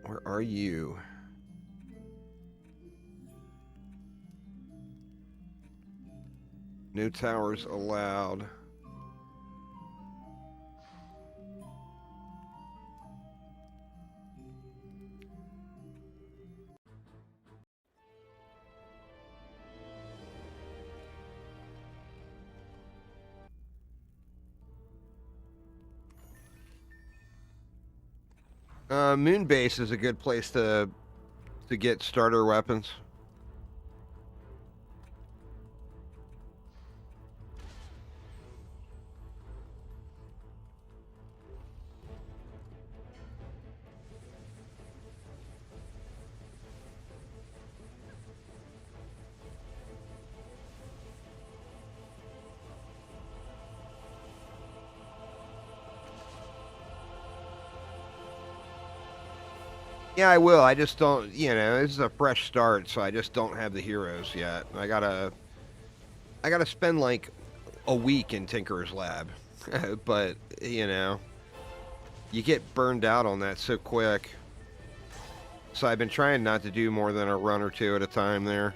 Where are you? No towers allowed. Moonbase is a good place to get starter weapons. Yeah, I will. I just don't, this is a fresh start, so I just don't have the heroes yet. I gotta spend like a week in Tinker's Lab. But, you get burned out on that so quick. So I've been trying not to do more than a run or two at a time there.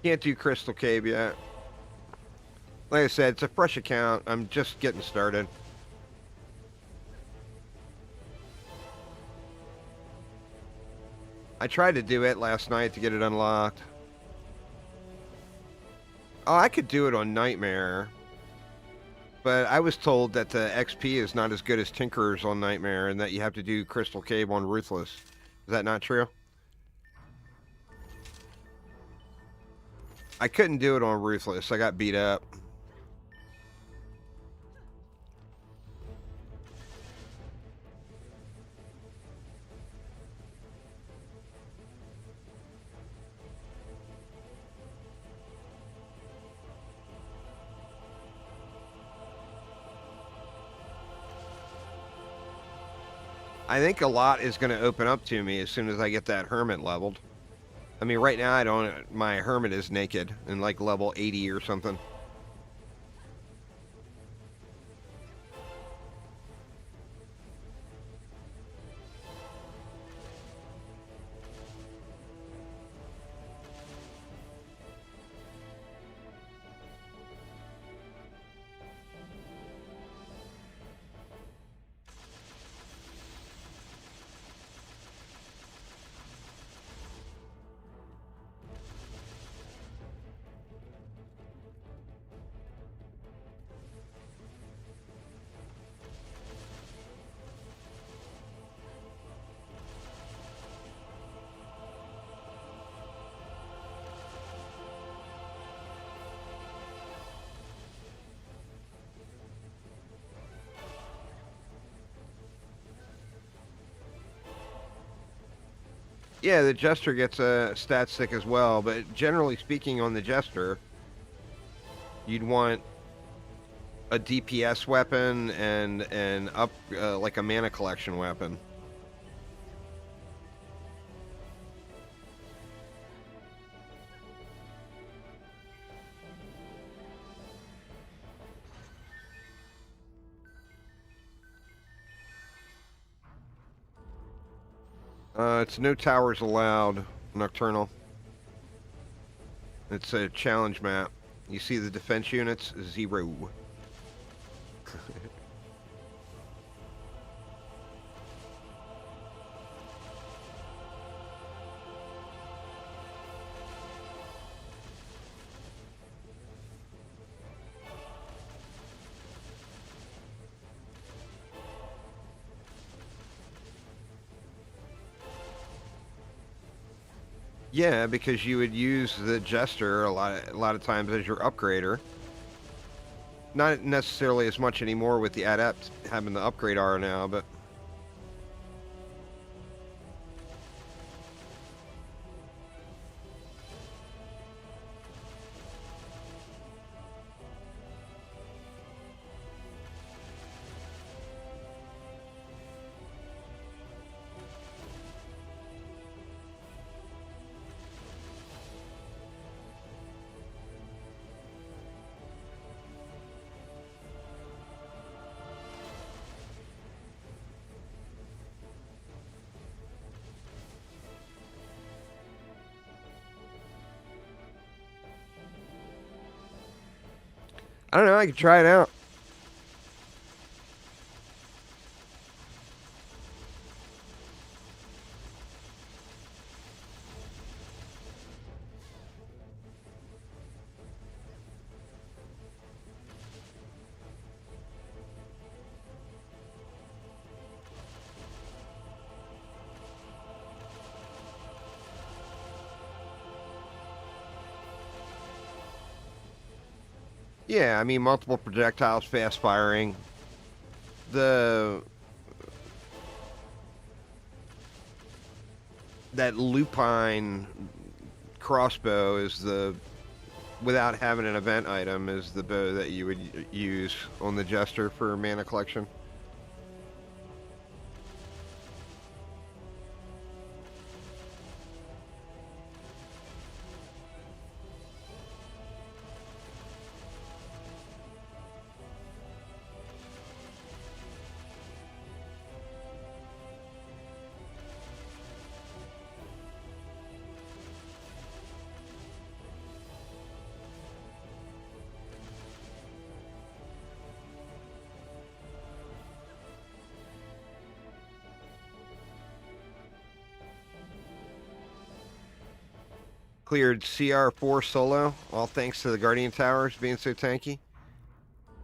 Can't do Crystal Cave yet. Like I said, it's a fresh account. I'm just getting started. I tried to do it last night to get it unlocked. Oh, I could do it on Nightmare. But I was told that the XP is not as good as Tinkerer's on Nightmare and that you have to do Crystal Cave on Ruthless. Is that not true? I couldn't do it on Ruthless. I got beat up. I think a lot is going to open up to me as soon as I get that Hermit leveled. I mean, right now I don't. My Hermit is naked and like level 80 or something. Yeah, the Jester gets a stat stick as well, but generally speaking on the Jester, you'd want a DPS weapon and up like a mana collection weapon. It's no towers allowed, Nocturnal. It's a challenge map. You see the defense units? 0. Yeah, because you would use the Jester a lot of times as your upgrader. Not necessarily as much anymore with the Adept having the upgrade R now, but I don't know, I could try it out. Yeah, I mean, multiple projectiles, fast firing. The that lupine crossbow is the without having an event item is the bow that you would use on the Jester for mana collection. Cleared CR4 solo, all thanks to the Guardian Towers being so tanky.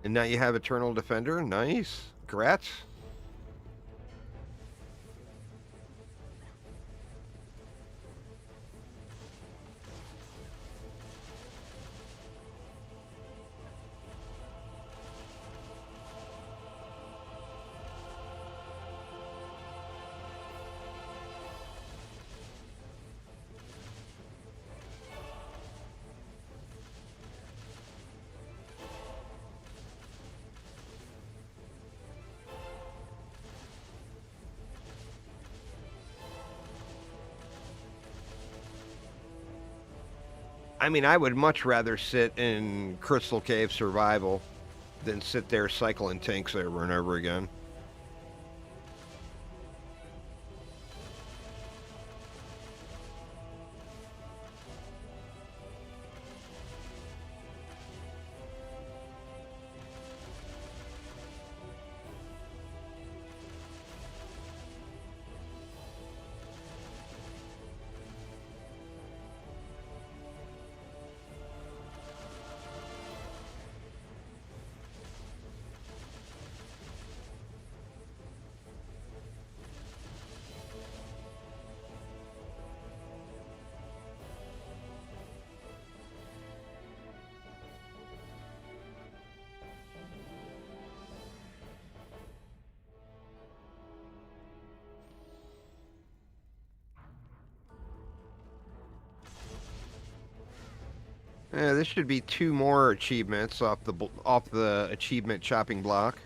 And now you have Eternal Defender. Nice. Congrats. I mean, I would much rather sit in Crystal Cave Survival than sit there cycling tanks over and over again. Yeah, this should be 2 more achievements off the achievement chopping block.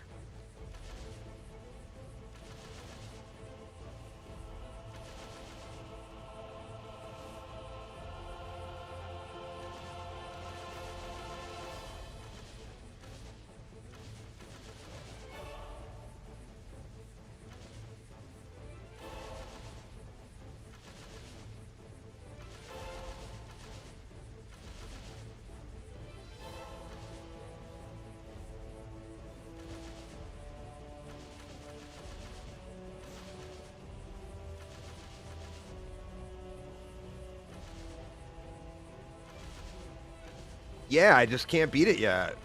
Yeah, I just can't beat it yet.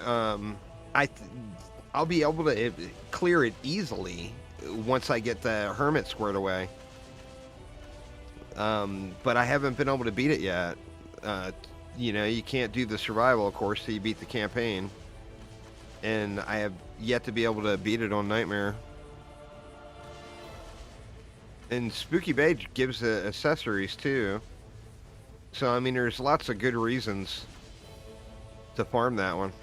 Um, I th- I'll be able to clear it easily once I get the hermit squared away. But I haven't been able to beat it yet. Uh, you know, you can't do the survival, of course, till you beat the campaign. And I have yet to be able to beat it on Nightmare. And Spooky Bay gives accessories too. So, I mean, there's lots of good reasons to farm that one.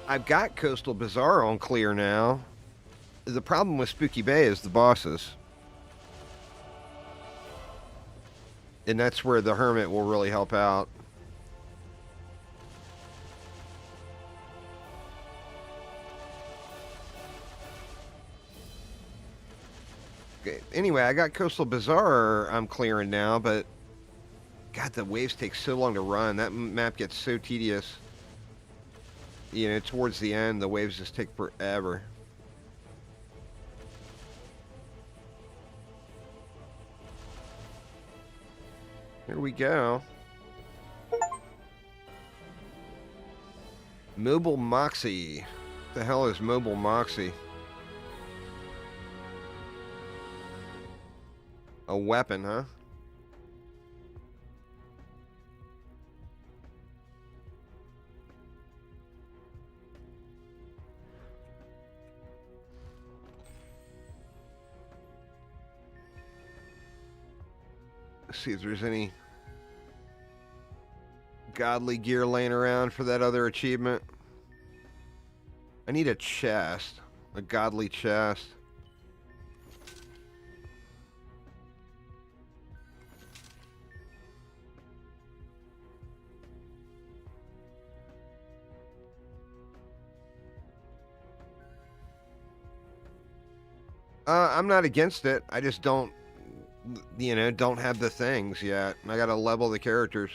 I've got Coastal Bazaar on clear now. The problem with Spooky Bay is the bosses. And that's where the Hermit will really help out. Okay, anyway, I got Coastal Bazaar I'm clearing now, but God, the waves take so long to run. That map gets so tedious. You know, towards the end, the waves just take forever. Here we go. Mobile Moxie. What the hell is Mobile Moxie? A weapon, huh? Let's see if there's any godly gear laying around for that other achievement. I need a chest. A godly chest. I'm not against it. I just don't, don't have the things yet. I gotta level the characters.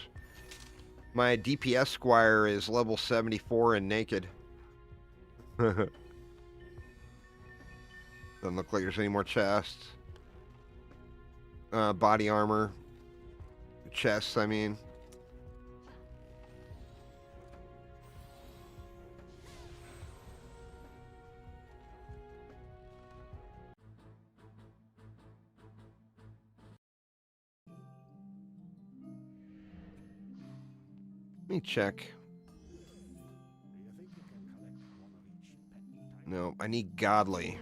My DPS squire is level 74 and naked. Doesn't look like there's any more chests. Body armor. Chests, I mean. Let me check. No, I need godly.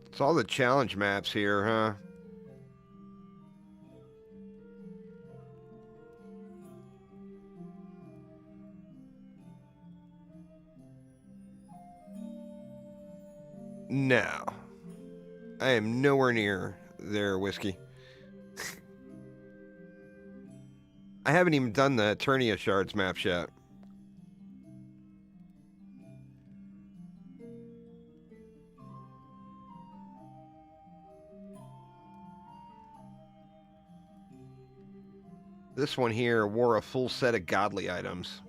It's all the challenge maps here, huh? No. I am nowhere near there, Whiskey. I haven't even done the Eternia Shards maps yet. This one here wore a full set of godly items.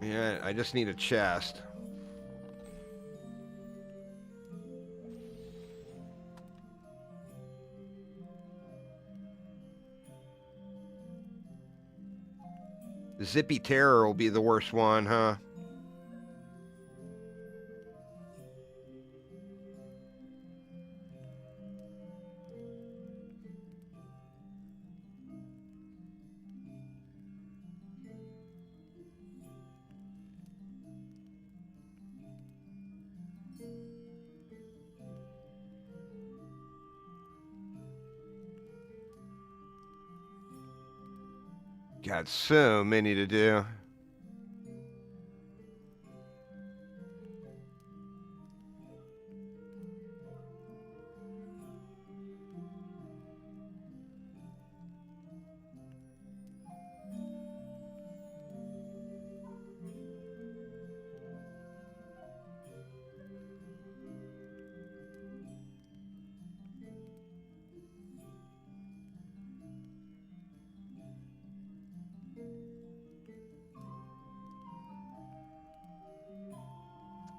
Yeah, I just need a chest. Zippy Terror will be the worst one, huh? Got so many to do.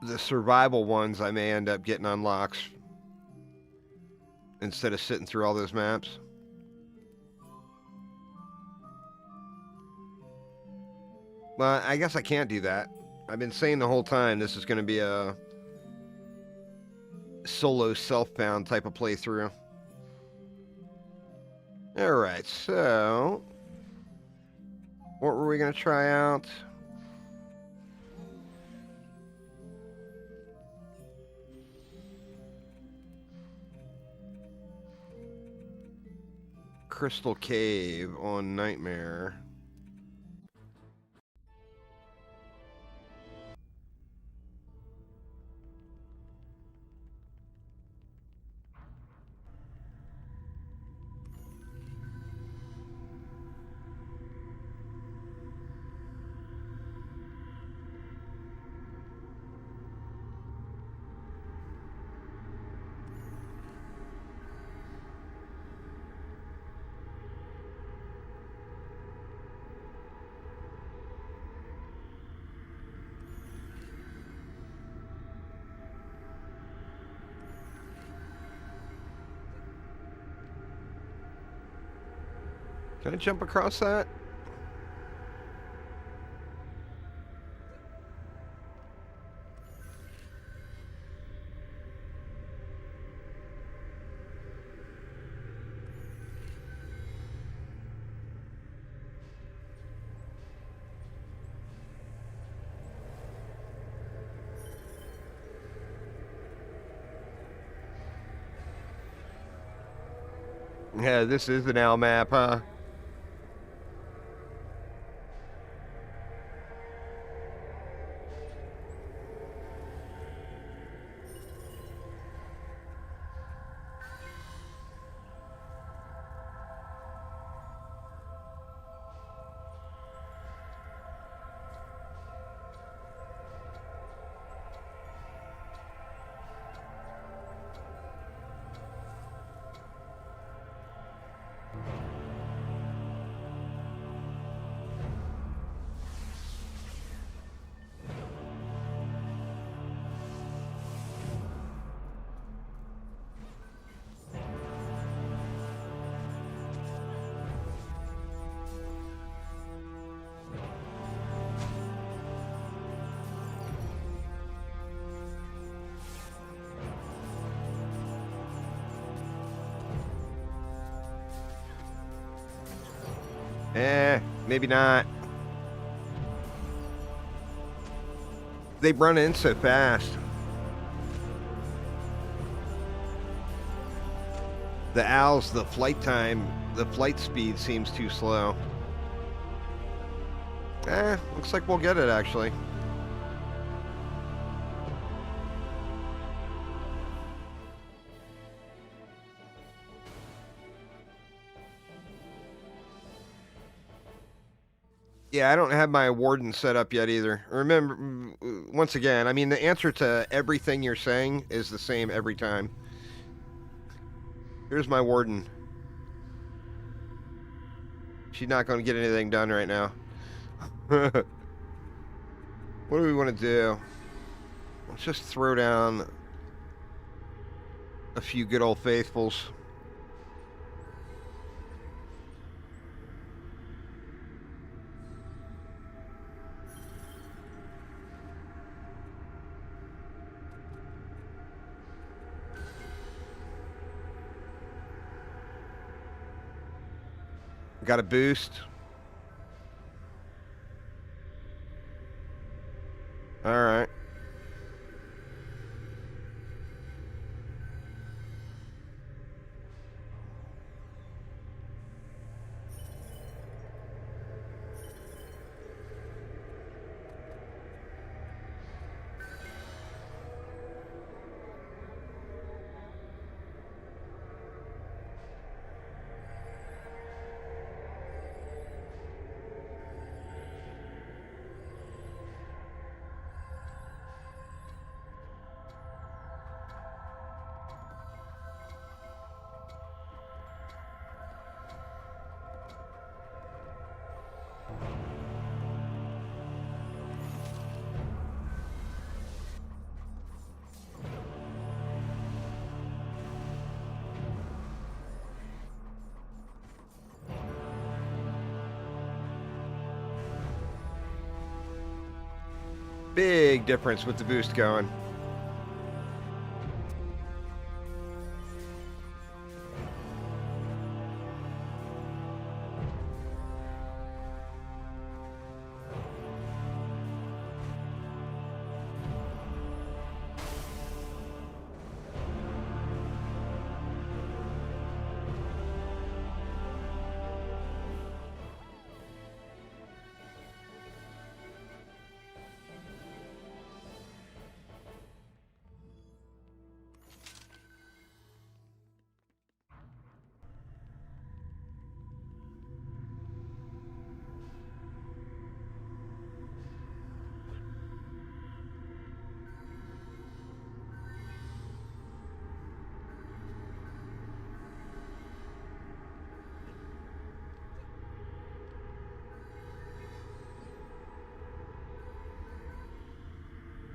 The survival ones I may end up getting unlocks instead of sitting through all those maps. Well, I guess I can't do that. I've been saying the whole time this is going to be a solo self-bound type of playthrough. Alright, so what were we going to try out? Crystal Cave on Nightmare. Can I jump across that? Yeah, this is an owl map, huh? Maybe not. They run in so fast. The owls, the flight speed seems too slow. Looks like we'll get it, actually. Yeah, I don't have my warden set up yet either. Remember, once again, I mean, the answer to everything you're saying is the same every time. Here's my warden. She's not going to get anything done right now. What do we want to do? Let's just throw down a few good old faithfuls. Got a boost. All right. Big difference with the boost going.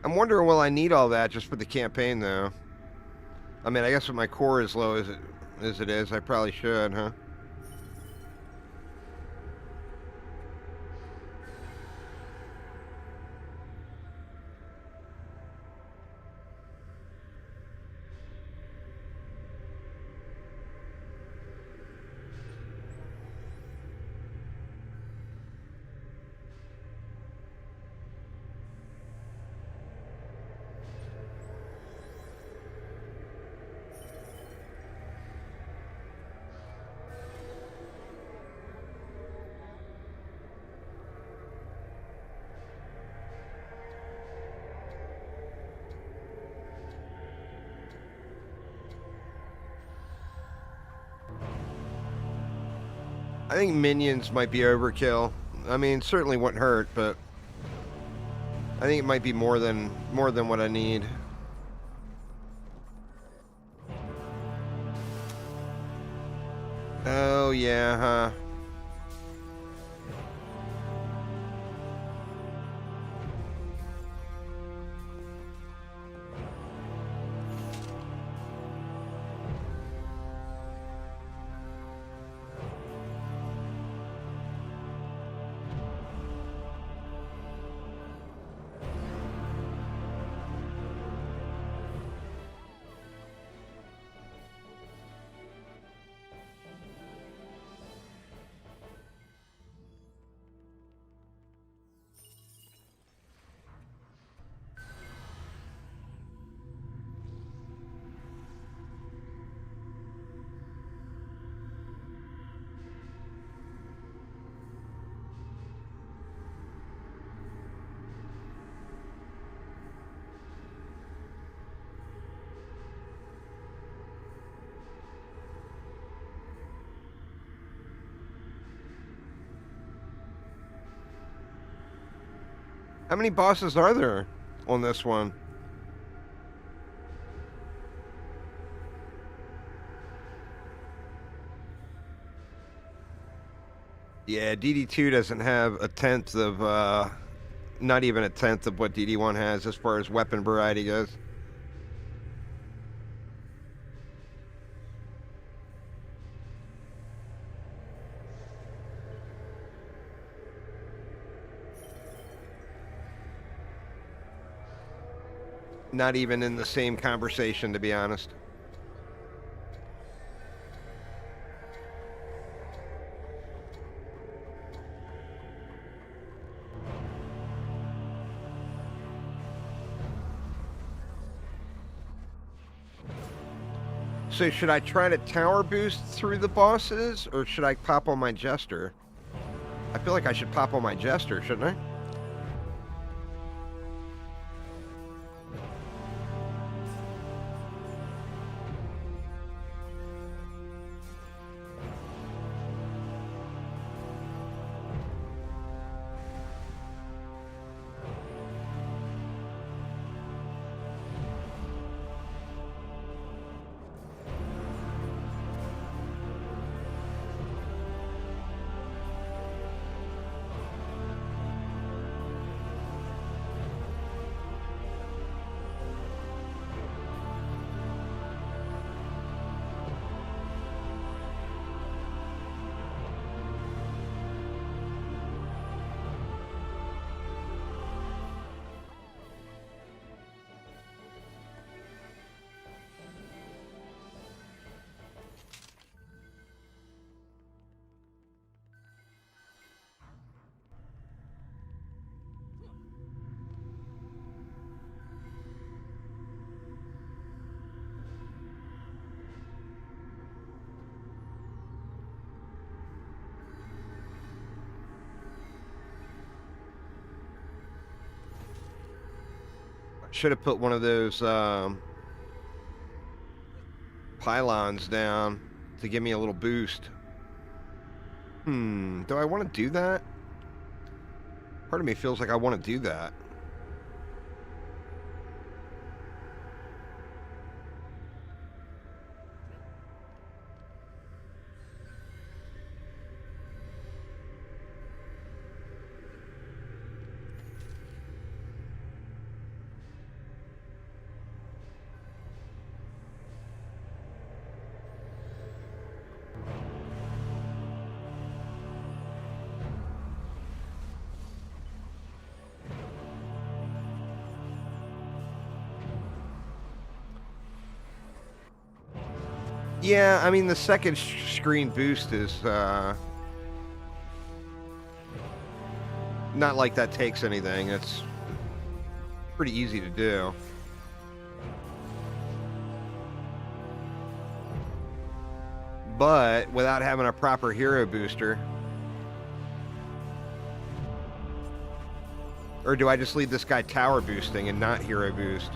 I'm wondering, will I need all that just for the campaign, though? I mean, I guess with my core as low as it is, I probably should, huh? I think minions might be overkill. I mean, certainly wouldn't hurt, but I think it might be more than what I need. Oh yeah, huh? How many bosses are there on this one? Yeah, DD2 doesn't have a tenth of, not even a tenth of what DD1 has as far as weapon variety goes. Not even in the same conversation, to be honest. So should I try to tower boost through the bosses, or should I pop on my Jester? I feel like I should pop on my Jester, shouldn't I? Should have put one of those pylons down to give me a little boost. Do I want to do that? Part of me feels like I want to do that. Yeah, I mean, the second screen boost is not like that takes anything. It's pretty easy to do. But without having a proper hero booster. Or do I just leave this guy tower boosting and not hero boost?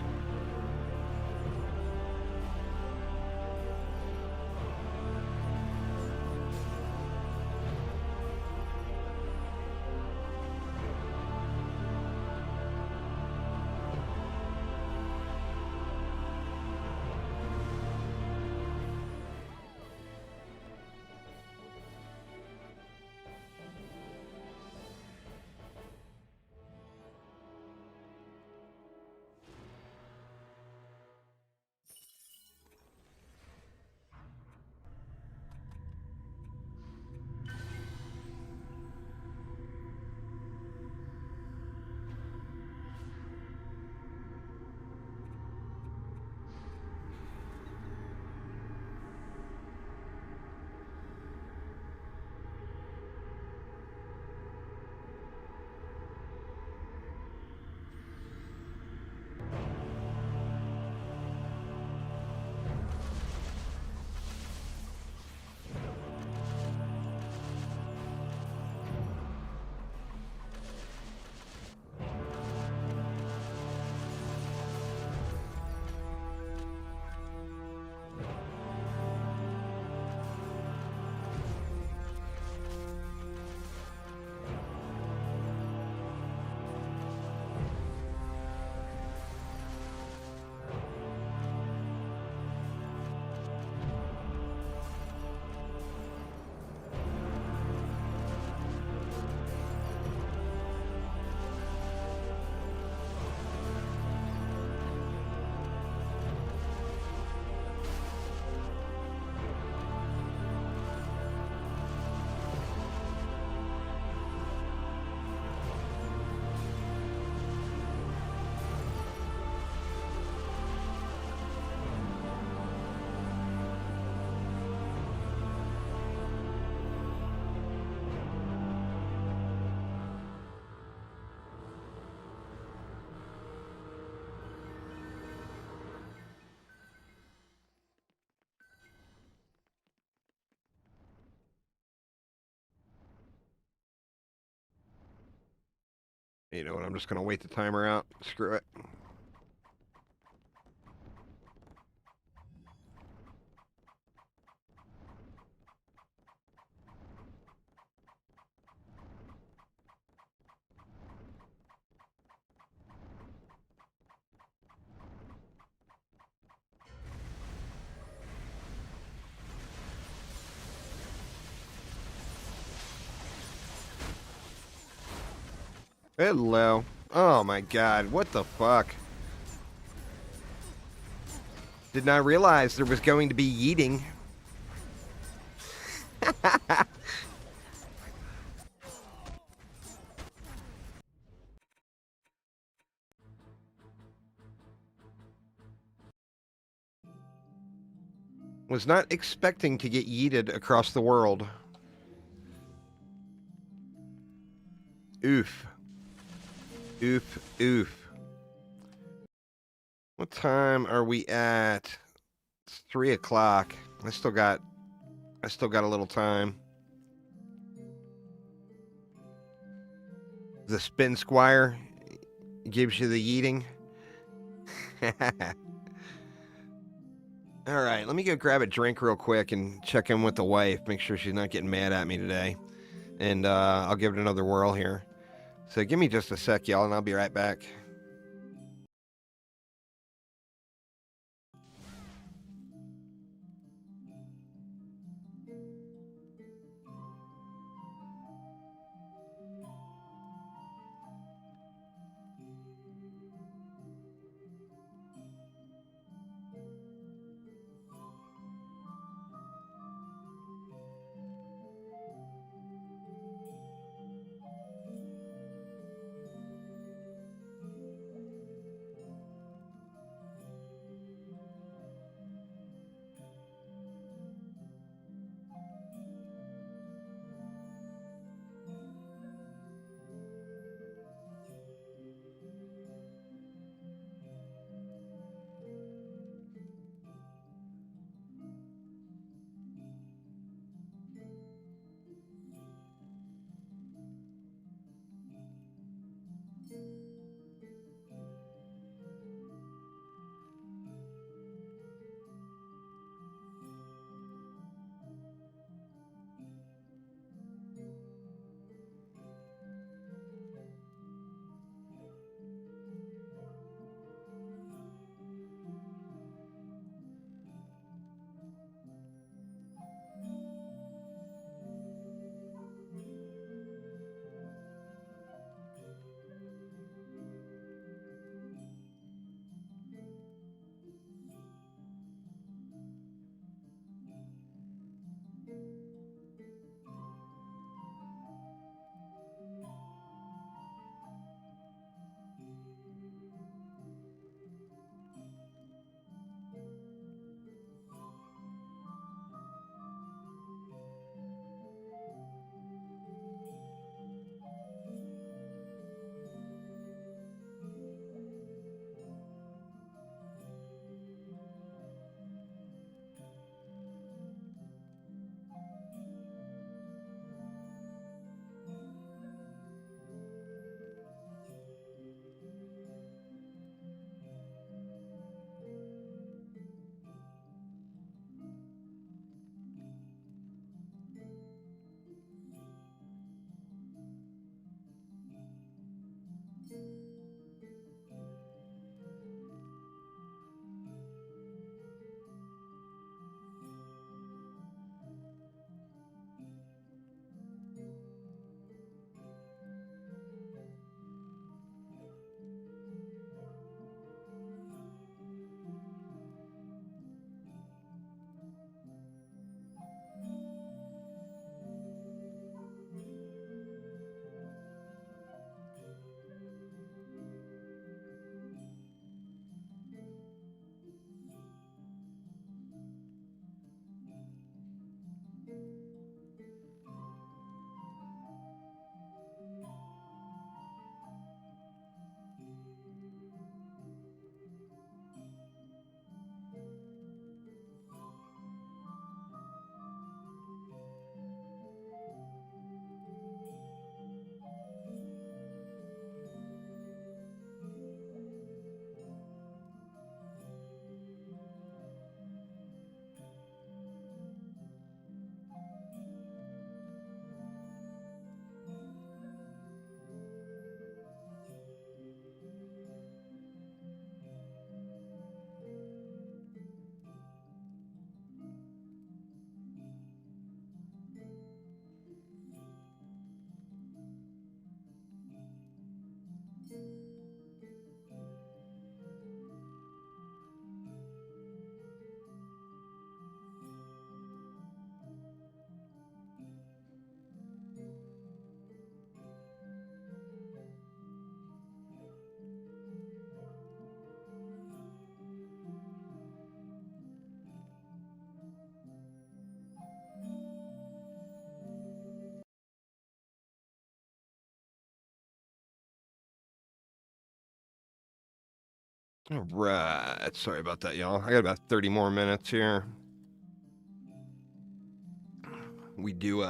You know what? I'm just gonna wait the timer out. Screw it. Hello. Oh my god, what the fuck? Did not realize there was going to be yeeting. Was not expecting to get yeeted across the world. Oof. Oof, oof. What time are we at? It's 3 o'clock. I still got a little time. The spin squire gives you the yeeting. All right, let me go grab a drink real quick and check in with the wife, make sure she's not getting mad at me today. And I'll give it another whirl here. So give me just a sec, y'all, and I'll be right back. All right. Sorry about that, y'all. I got about 30 more minutes here. We do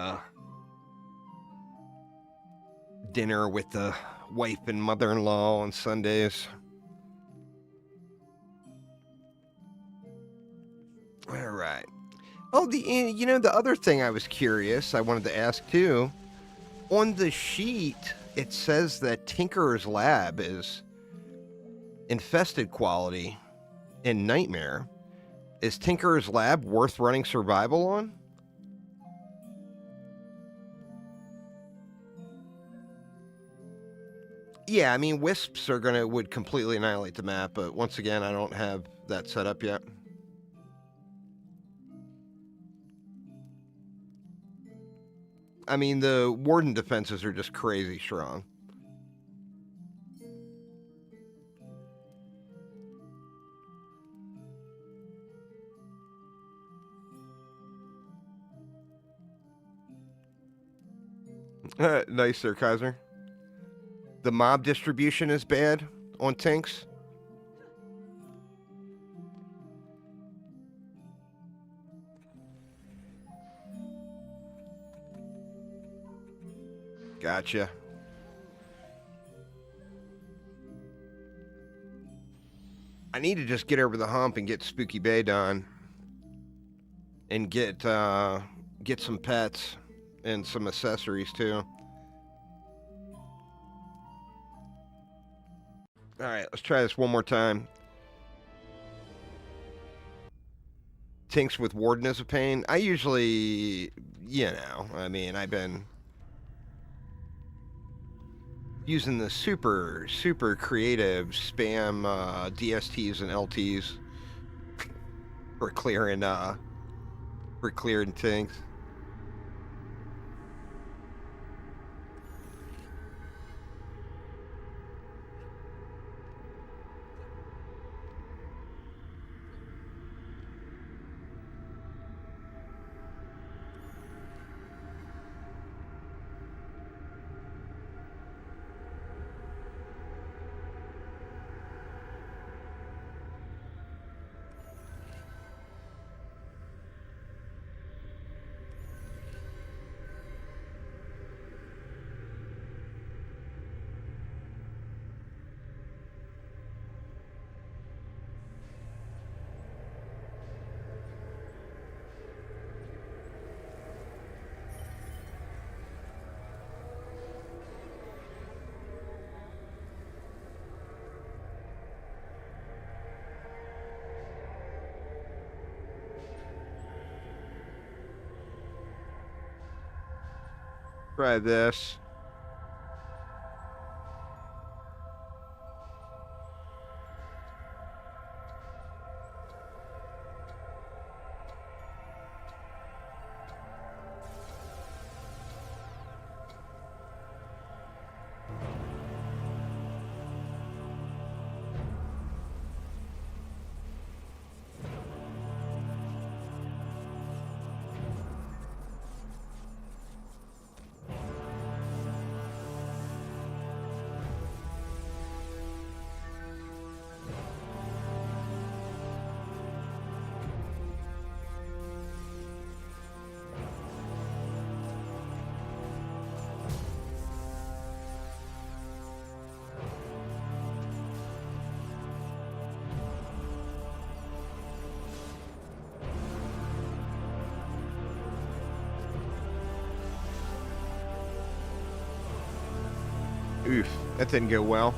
dinner with the wife and mother-in-law on Sundays. All right. Oh, the other thing I was curious, I wanted to ask too. On the sheet, it says that Tinker's Lab is infested quality and nightmare. Is Tinker's Lab worth running survival on? Yeah, I mean wisps would completely annihilate the map, but once again, I don't have that set up yet. I mean, the warden defenses are just crazy strong. Nice there, Kaiser. The mob distribution is bad on tanks. Gotcha. I need to just get over the hump and get Spooky Bay done, and get some pets and some accessories too. All right, let's try this one more time. Tinks with warden is a pain. I usually, I mean, I've been using the super creative spam DSTs and LTs for clearing tanks. Try this. Oof, that didn't go well.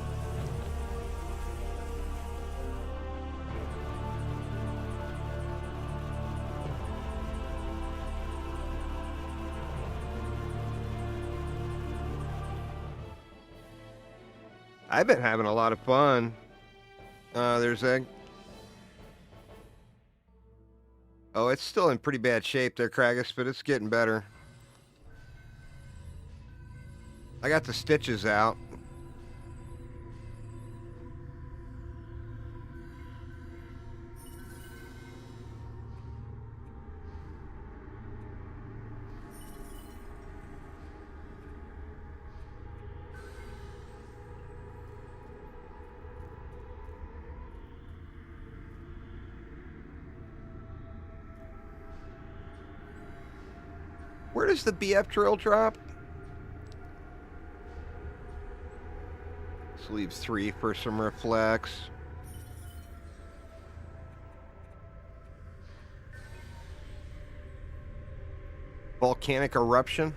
I've been having a lot of fun. There's egg. Oh, it's still in pretty bad shape there, Kragus, but it's getting better. I got the stitches out. Where does the BF drill drop? Let's leave 3 for some reflex. Volcanic eruption.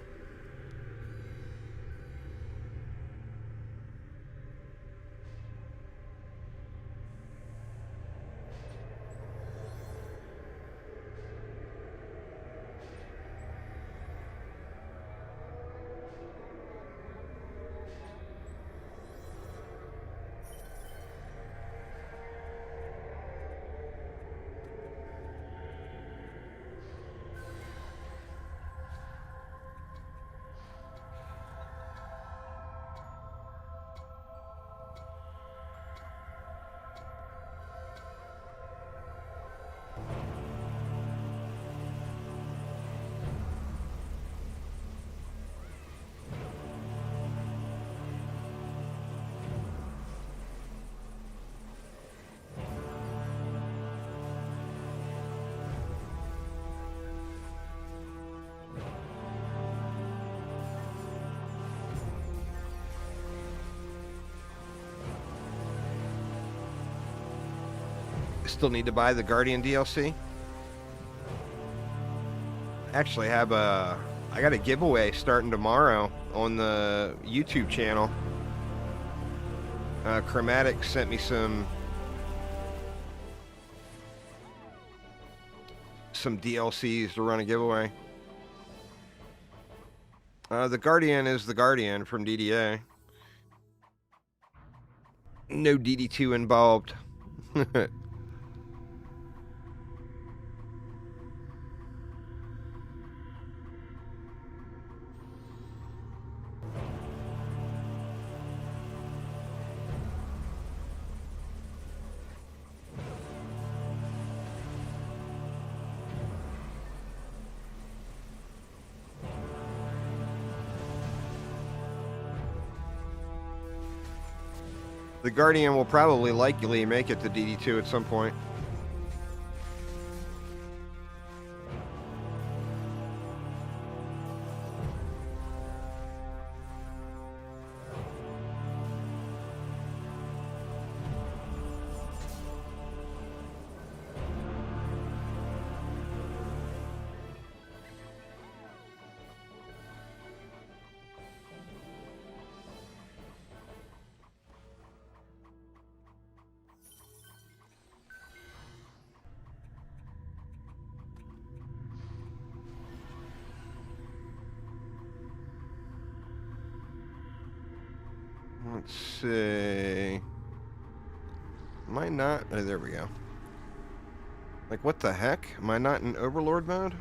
Still need to buy the Guardian DLC. Actually, I got a giveaway starting tomorrow on the YouTube channel. Chromatic sent me some DLCs to run a giveaway. The Guardian is the Guardian from DDA. No DD2 involved. The Guardian will probably likely make it to DD2 at some point. Let's see. Am I not? Oh, there we go. Like, what the heck? Am I not in Overlord mode?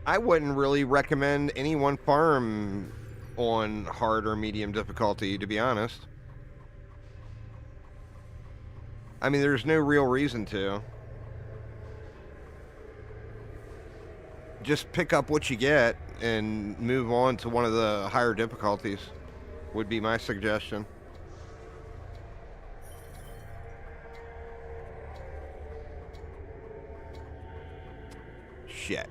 I wouldn't really recommend anyone farm on hard or medium difficulty, to be honest. I mean, there's no real reason to. Just pick up what you get and move on to one of the higher difficulties, would be my suggestion. Shit.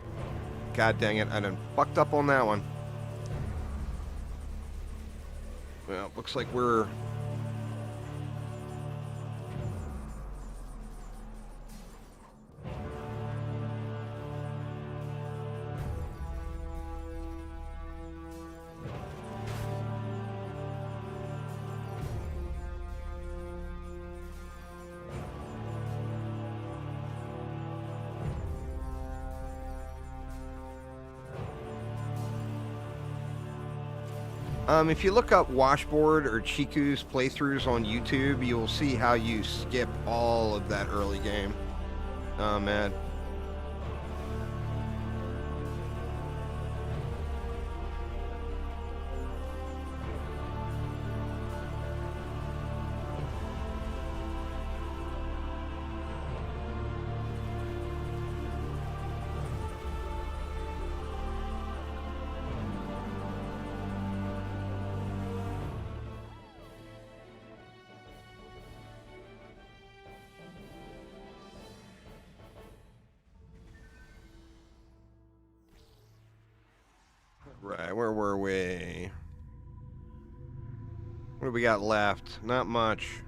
God dang it, I done fucked up on that one. Well, looks like we're... if you look up Washboard or Chiku's playthroughs on YouTube, you'll see how you skip all of that early game. Oh, man. Right, where were we? What do we got left? Not much.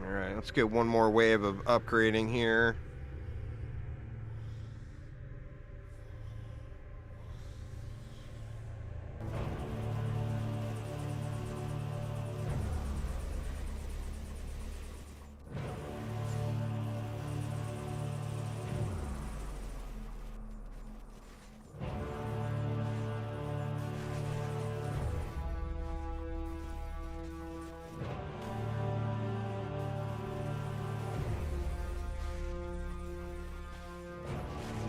All right, let's get one more wave of upgrading here.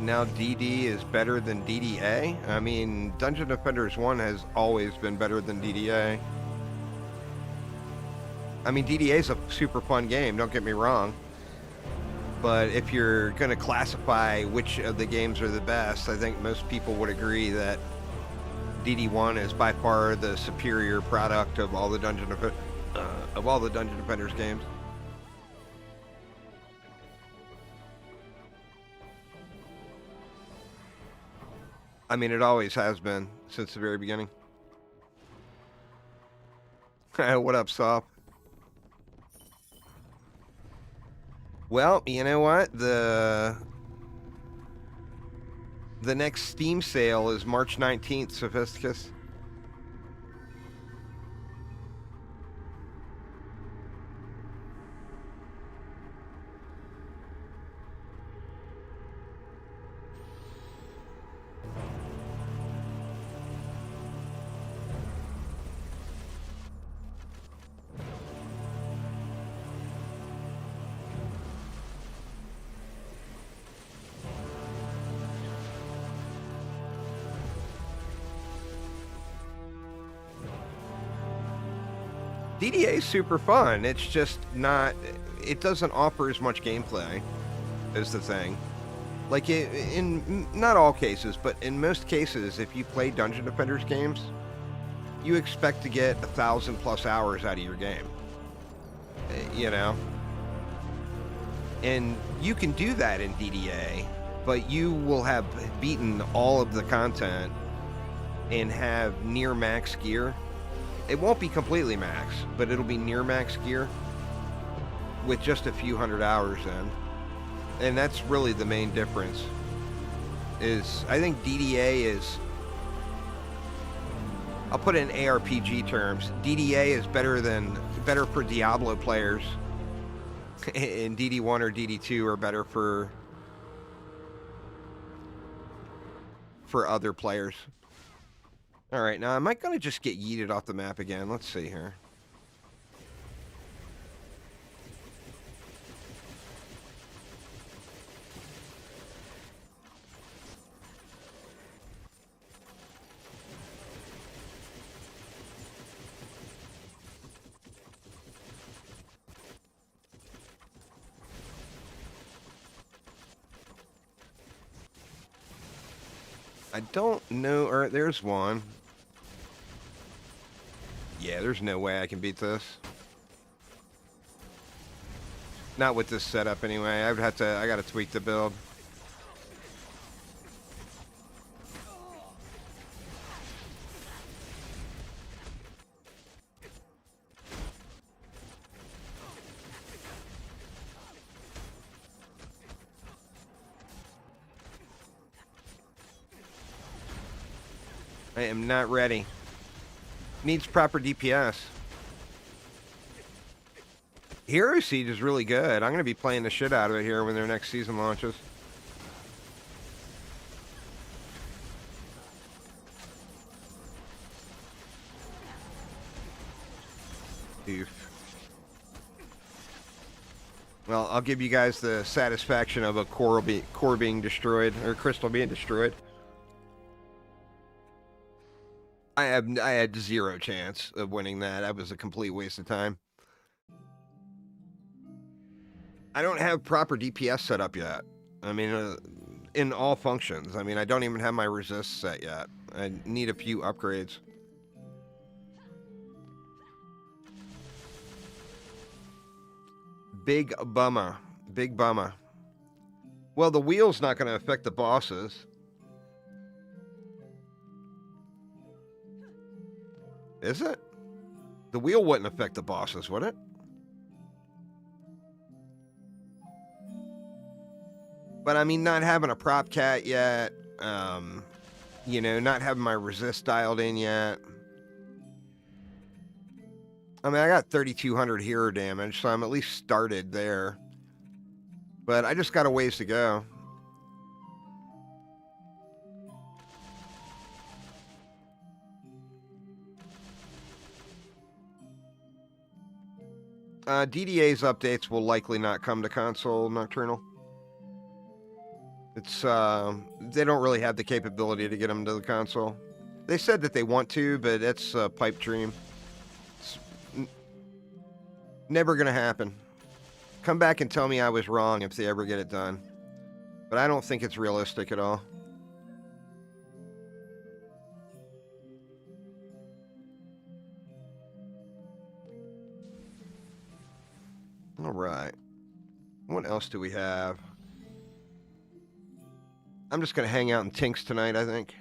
Now DD is better than DDA? I mean, Dungeon Defenders 1 has always been better than DDA. I mean, DDA is a super fun game, don't get me wrong. But if you're going to classify which of the games are the best, I think most people would agree that DD1 is by far the superior product of all the Dungeon Defenders games. I mean, it always has been since the very beginning. What up, Sop? Well, you know what? The next Steam sale is March 19th, Sophisticus. DDA is super fun. It's just not. It doesn't offer as much gameplay, is the thing. Like in not all cases, but in most cases, if you play Dungeon Defenders games, you expect to get 1,000+ hours out of your game. You know, and you can do that in DDA, but you will have beaten all of the content and have near max gear. It won't be completely max, but it'll be near max gear with just a few hundred hours in. And that's really the main difference. Is I think DDA is, I'll put it in ARPG terms, DDA is better for Diablo players, and DD1 or DD2 are better for other players. Alright, now am I going to just get yeeted off the map again? Let's see here. I don't know, or there's one. Yeah, there's no way I can beat this. Not with this setup anyway. I gotta tweak the build. I am not ready. Needs proper DPS. Hero Siege is really good. I'm going to be playing the shit out of it here when their next season launches. Oof. Well, I'll give you guys the satisfaction of a core being destroyed, or crystal being destroyed. I had zero chance of winning that. That was a complete waste of time. I don't have proper DPS set up yet. I mean, in all functions. I mean, I don't even have my resist set yet. I need a few upgrades. Big bummer. Big bummer. Well, the wheel's not going to affect the bosses. Is it? The wheel wouldn't affect the bosses, would it? But I mean, not having a prop cat yet, you know, not having my resist dialed in yet. I mean, I got 3,200 hero damage, so I'm at least started there. But I just got a ways to go. DDA's updates will likely not come to console Nocturnal. It's they don't really have the capability to get them to the console. They said that they want to, but it's a pipe dream. It's never gonna happen. Come back and tell me I was wrong if they ever get it done. But I don't think it's realistic at all. All right. What else do we have? I'm just going to hang out in Tinks tonight, I think.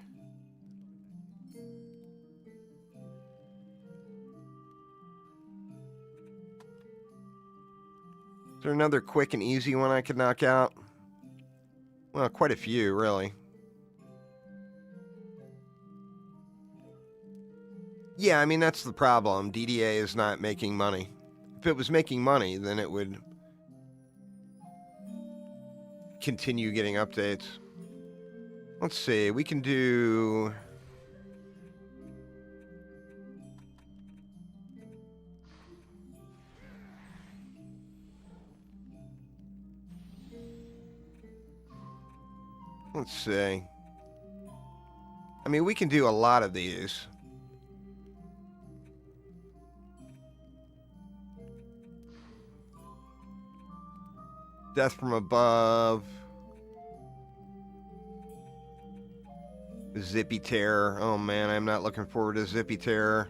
Is there another quick and easy one I could knock out? Well, quite a few, really. Yeah, I mean, that's the problem. DDA is not making money. If it was making money, then it would continue getting updates. Let's see, we can do... Let's see. I mean, we can do a lot of these. Death from above. Zippy Terror. Oh man, I'm not looking forward to Zippy Terror.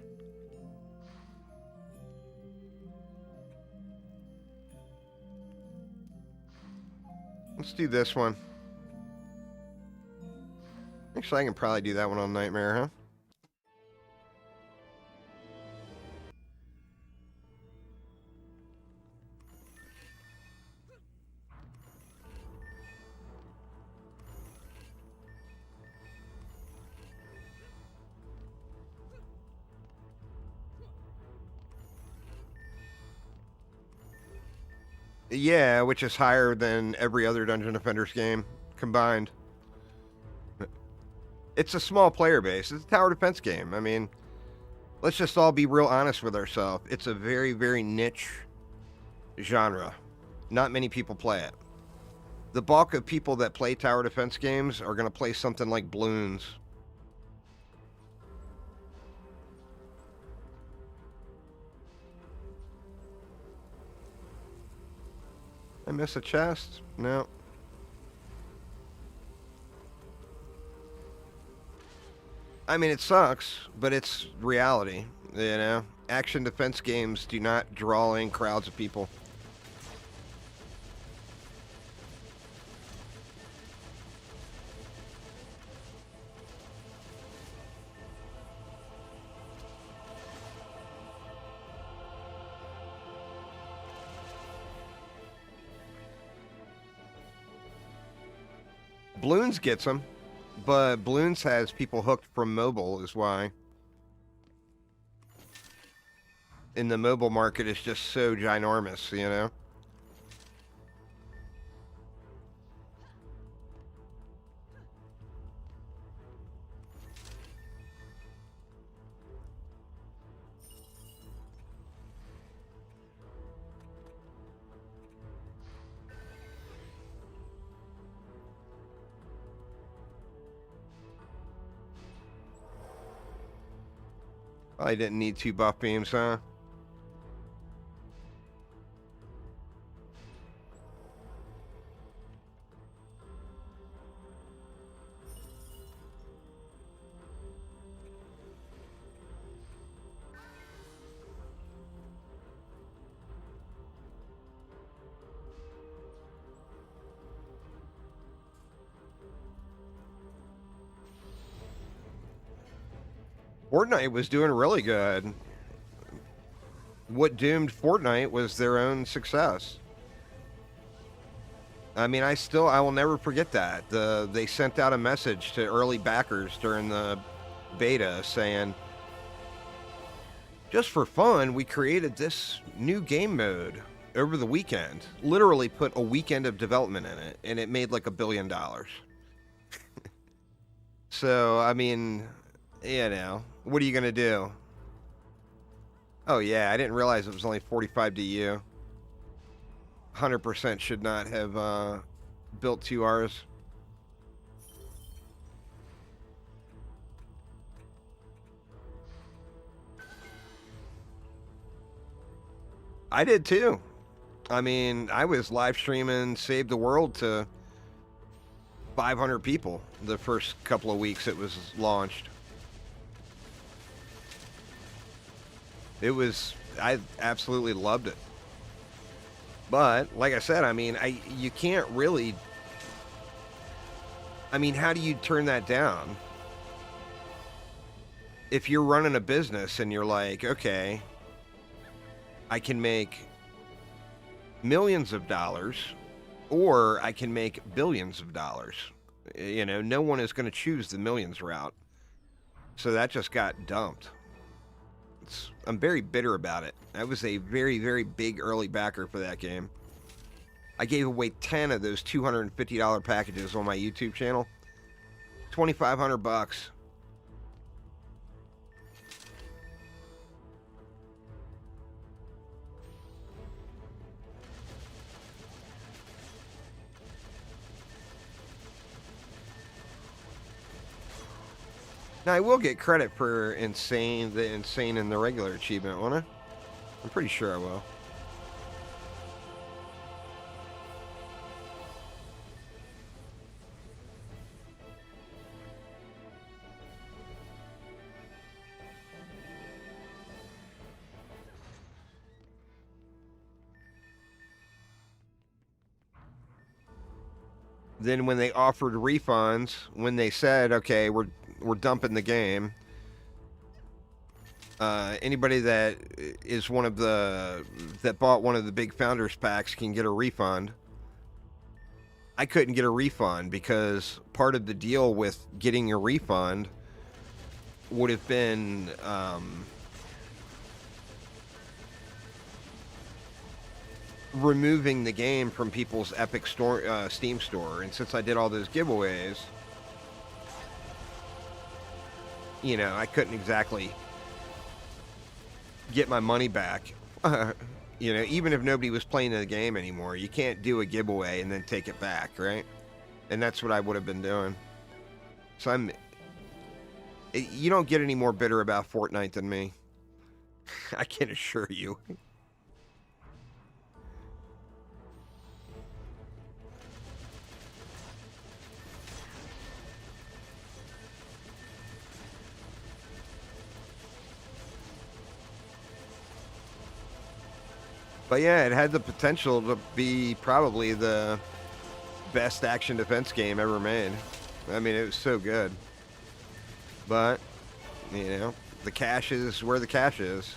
Let's do this one. Actually, I can probably do that one on Nightmare, huh? Yeah, which is higher than every other Dungeon Defenders game combined. It's a small player base. It's a tower defense game. I mean, let's just all be real honest with ourselves. It's a very, very niche genre. Not many people play it. The bulk of people that play tower defense games are going to play something like Bloons. I miss a chest? No. I mean, it sucks, but it's reality, you know? Action defense games do not draw in crowds of people. Bloons gets them, but Bloons has people hooked from mobile is why. In the mobile market, it's just so ginormous, you know? Probably didn't need 2 buff beams, huh? Fortnite was doing really good. What doomed Fortnite was their own success. I mean, I will never forget that. They sent out a message to early backers during the beta saying, just for fun, we created this new game mode over the weekend. Literally put a weekend of development in it, and it made like $1 billion. So, I mean, what are you going to do? Oh, yeah, I didn't realize it was only 45 to you. 100% should not have built 2Rs. I did too. I mean, I was live streaming Save the World to 500 people the first couple of weeks it was launched. I absolutely loved it. But, like I said, I mean, you can't really, I mean, how do you turn that down? If you're running a business and you're like, okay, I can make millions of dollars or I can make billions of dollars. No one is going to choose the millions route. So that just got dumped. I'm very bitter about it. I was a very, very big early backer for that game. I gave away 10 of those $250 packages on my YouTube channel. $2,500. Now, I will get credit for the insane and the regular achievement, won't I? I'm pretty sure I will. Then when they offered refunds, when they said, okay, we're dumping the game, anybody that is that bought one of the big founders packs can get a refund. I couldn't get a refund because part of the deal with getting a refund would have been removing the game from people's Epic store, Steam store. And since I did all those giveaways, I couldn't exactly get my money back. Even if nobody was playing the game anymore, you can't do a giveaway and then take it back, right? And that's what I would have been doing. So you don't get any more bitter about Fortnite than me. I can assure you. But yeah, it had the potential to be probably the best action defense game ever made. I mean, it was so good. But, the cash is where the cash is.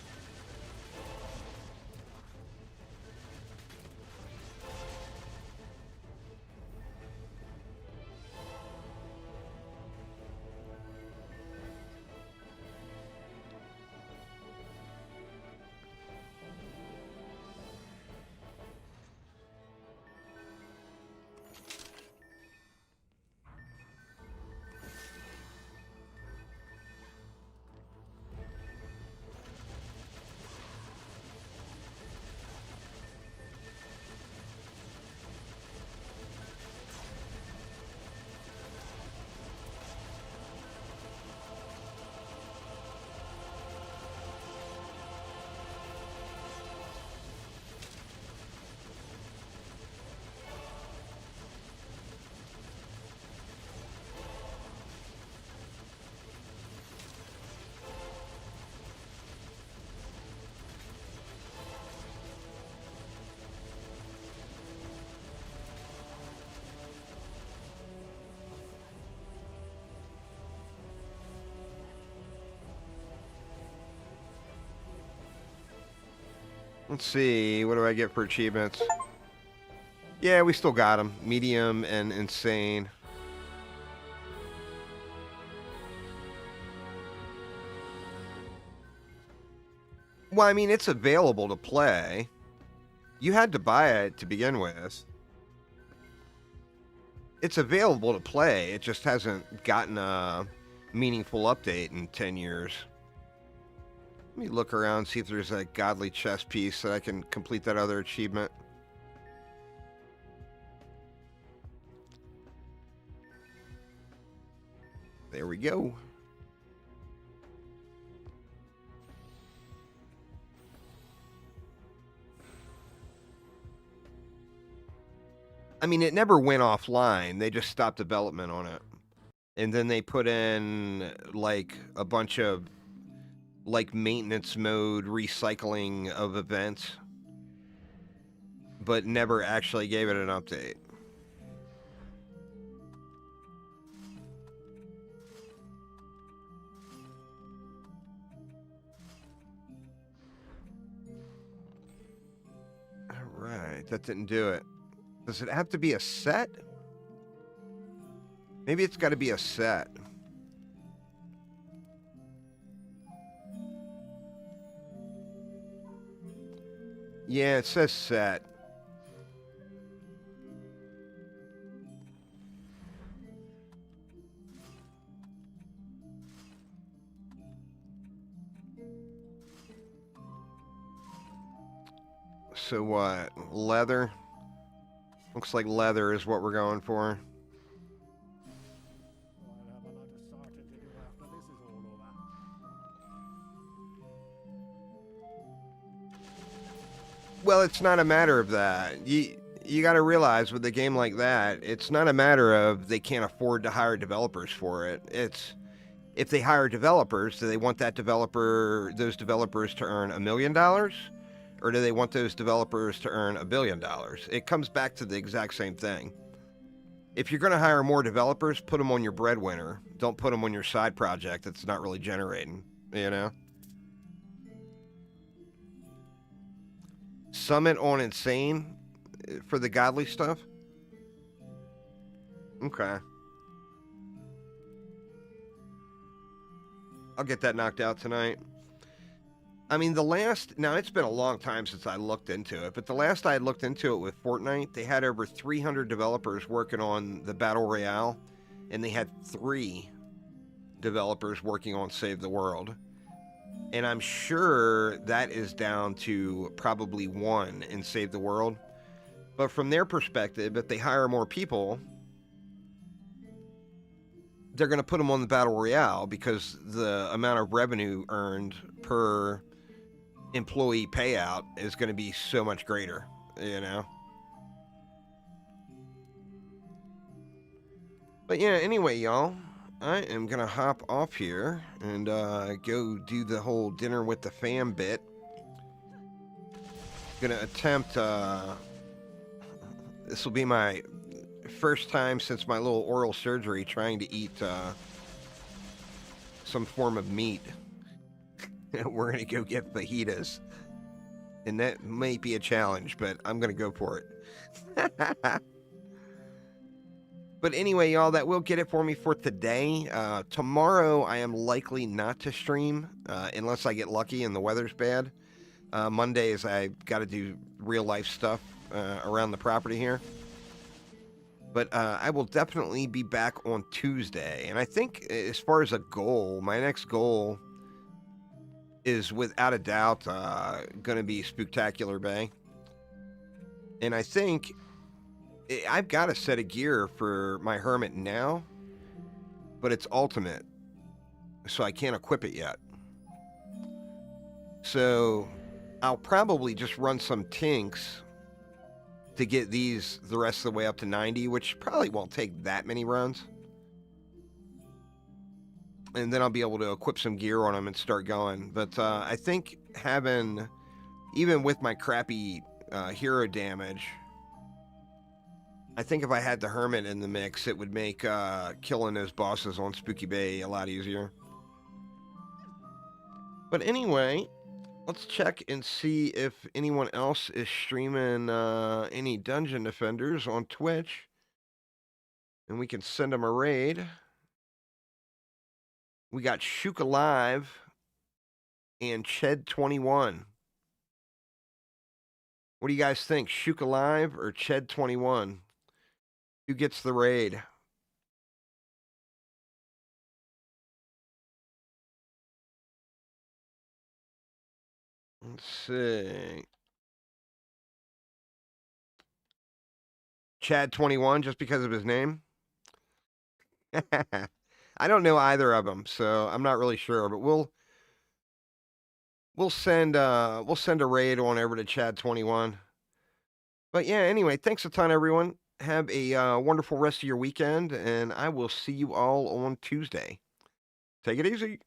Let's see, what do I get for achievements? Yeah, we still got them. Medium and insane. Well, I mean, it's available to play. You had to buy it to begin with. It's available to play. It just hasn't gotten a meaningful update in 10 years. Let me look around, see if there's a godly chess piece that I can complete that other achievement. There we go. I mean, it never went offline. They just stopped development on it. And then they put in, like, a bunch of, like, maintenance mode recycling of events. But never actually gave it an update. Alright, that didn't do it. Does it have to be a set? Maybe it's got to be a set. Yeah, it says set. So what? Leather? Looks like leather is what we're going for. Well, it's not a matter of that. You got to realize with a game like that, it's not a matter of they can't afford to hire developers for it. It's if they hire developers, do they want those developers to earn $1 million? Or do they want those developers to earn $1 billion? It comes back to the exact same thing. If you're going to hire more developers, put them on your breadwinner. Don't put them on your side project that's not really generating, you know? Summit on Insane for the godly stuff? Okay. I'll get that knocked out tonight. I mean, now it's been a long time since I looked into it, but the last I had looked into it with Fortnite, they had over 300 developers working on the Battle Royale, and they had 3 developers working on Save the World. And I'm sure that is down to probably 1 in Save the World. But from their perspective, if they hire more people, they're going to put them on the Battle Royale because the amount of revenue earned per employee payout is going to be so much greater, you know? But yeah, anyway, y'all, I am going to hop off here and go do the whole dinner with the fam bit. Gonna attempt, this will be my first time since my little oral surgery trying to eat some form of meat. We're gonna go get fajitas. And that may be a challenge, but I'm gonna go for it. But anyway, y'all, that will get it for me for today. Tomorrow, I am likely not to stream unless I get lucky and the weather's bad. Mondays, I've got to do real-life stuff around the property here. But I will definitely be back on Tuesday. And I think as far as a goal, my next goal is without a doubt going to be Spooktacular Bay. And I think I've got a set of gear for my Hermit now, but it's ultimate, so I can't equip it yet. So I'll probably just run some tinks to get these the rest of the way up to 90, which probably won't take that many runs. And then I'll be able to equip some gear on them and start going. But I think having, even with my crappy hero damage, I think if I had the Hermit in the mix, it would make killing those bosses on Spooky Bay a lot easier. But anyway, Let's check and see if anyone else is streaming any Dungeon Defenders on Twitch, and we can send them a raid. We got Shook Alive and Ched21. What do you guys think? Shook Alive or Ched21? Who gets the raid? Let's see. Chad21 just because of his name? I don't know either of them, so I'm not really sure, but we'll send a raid on over to Chad21. But yeah, anyway, thanks a ton, everyone. Have a wonderful rest of your weekend, and I will see you all on Tuesday. Take it easy.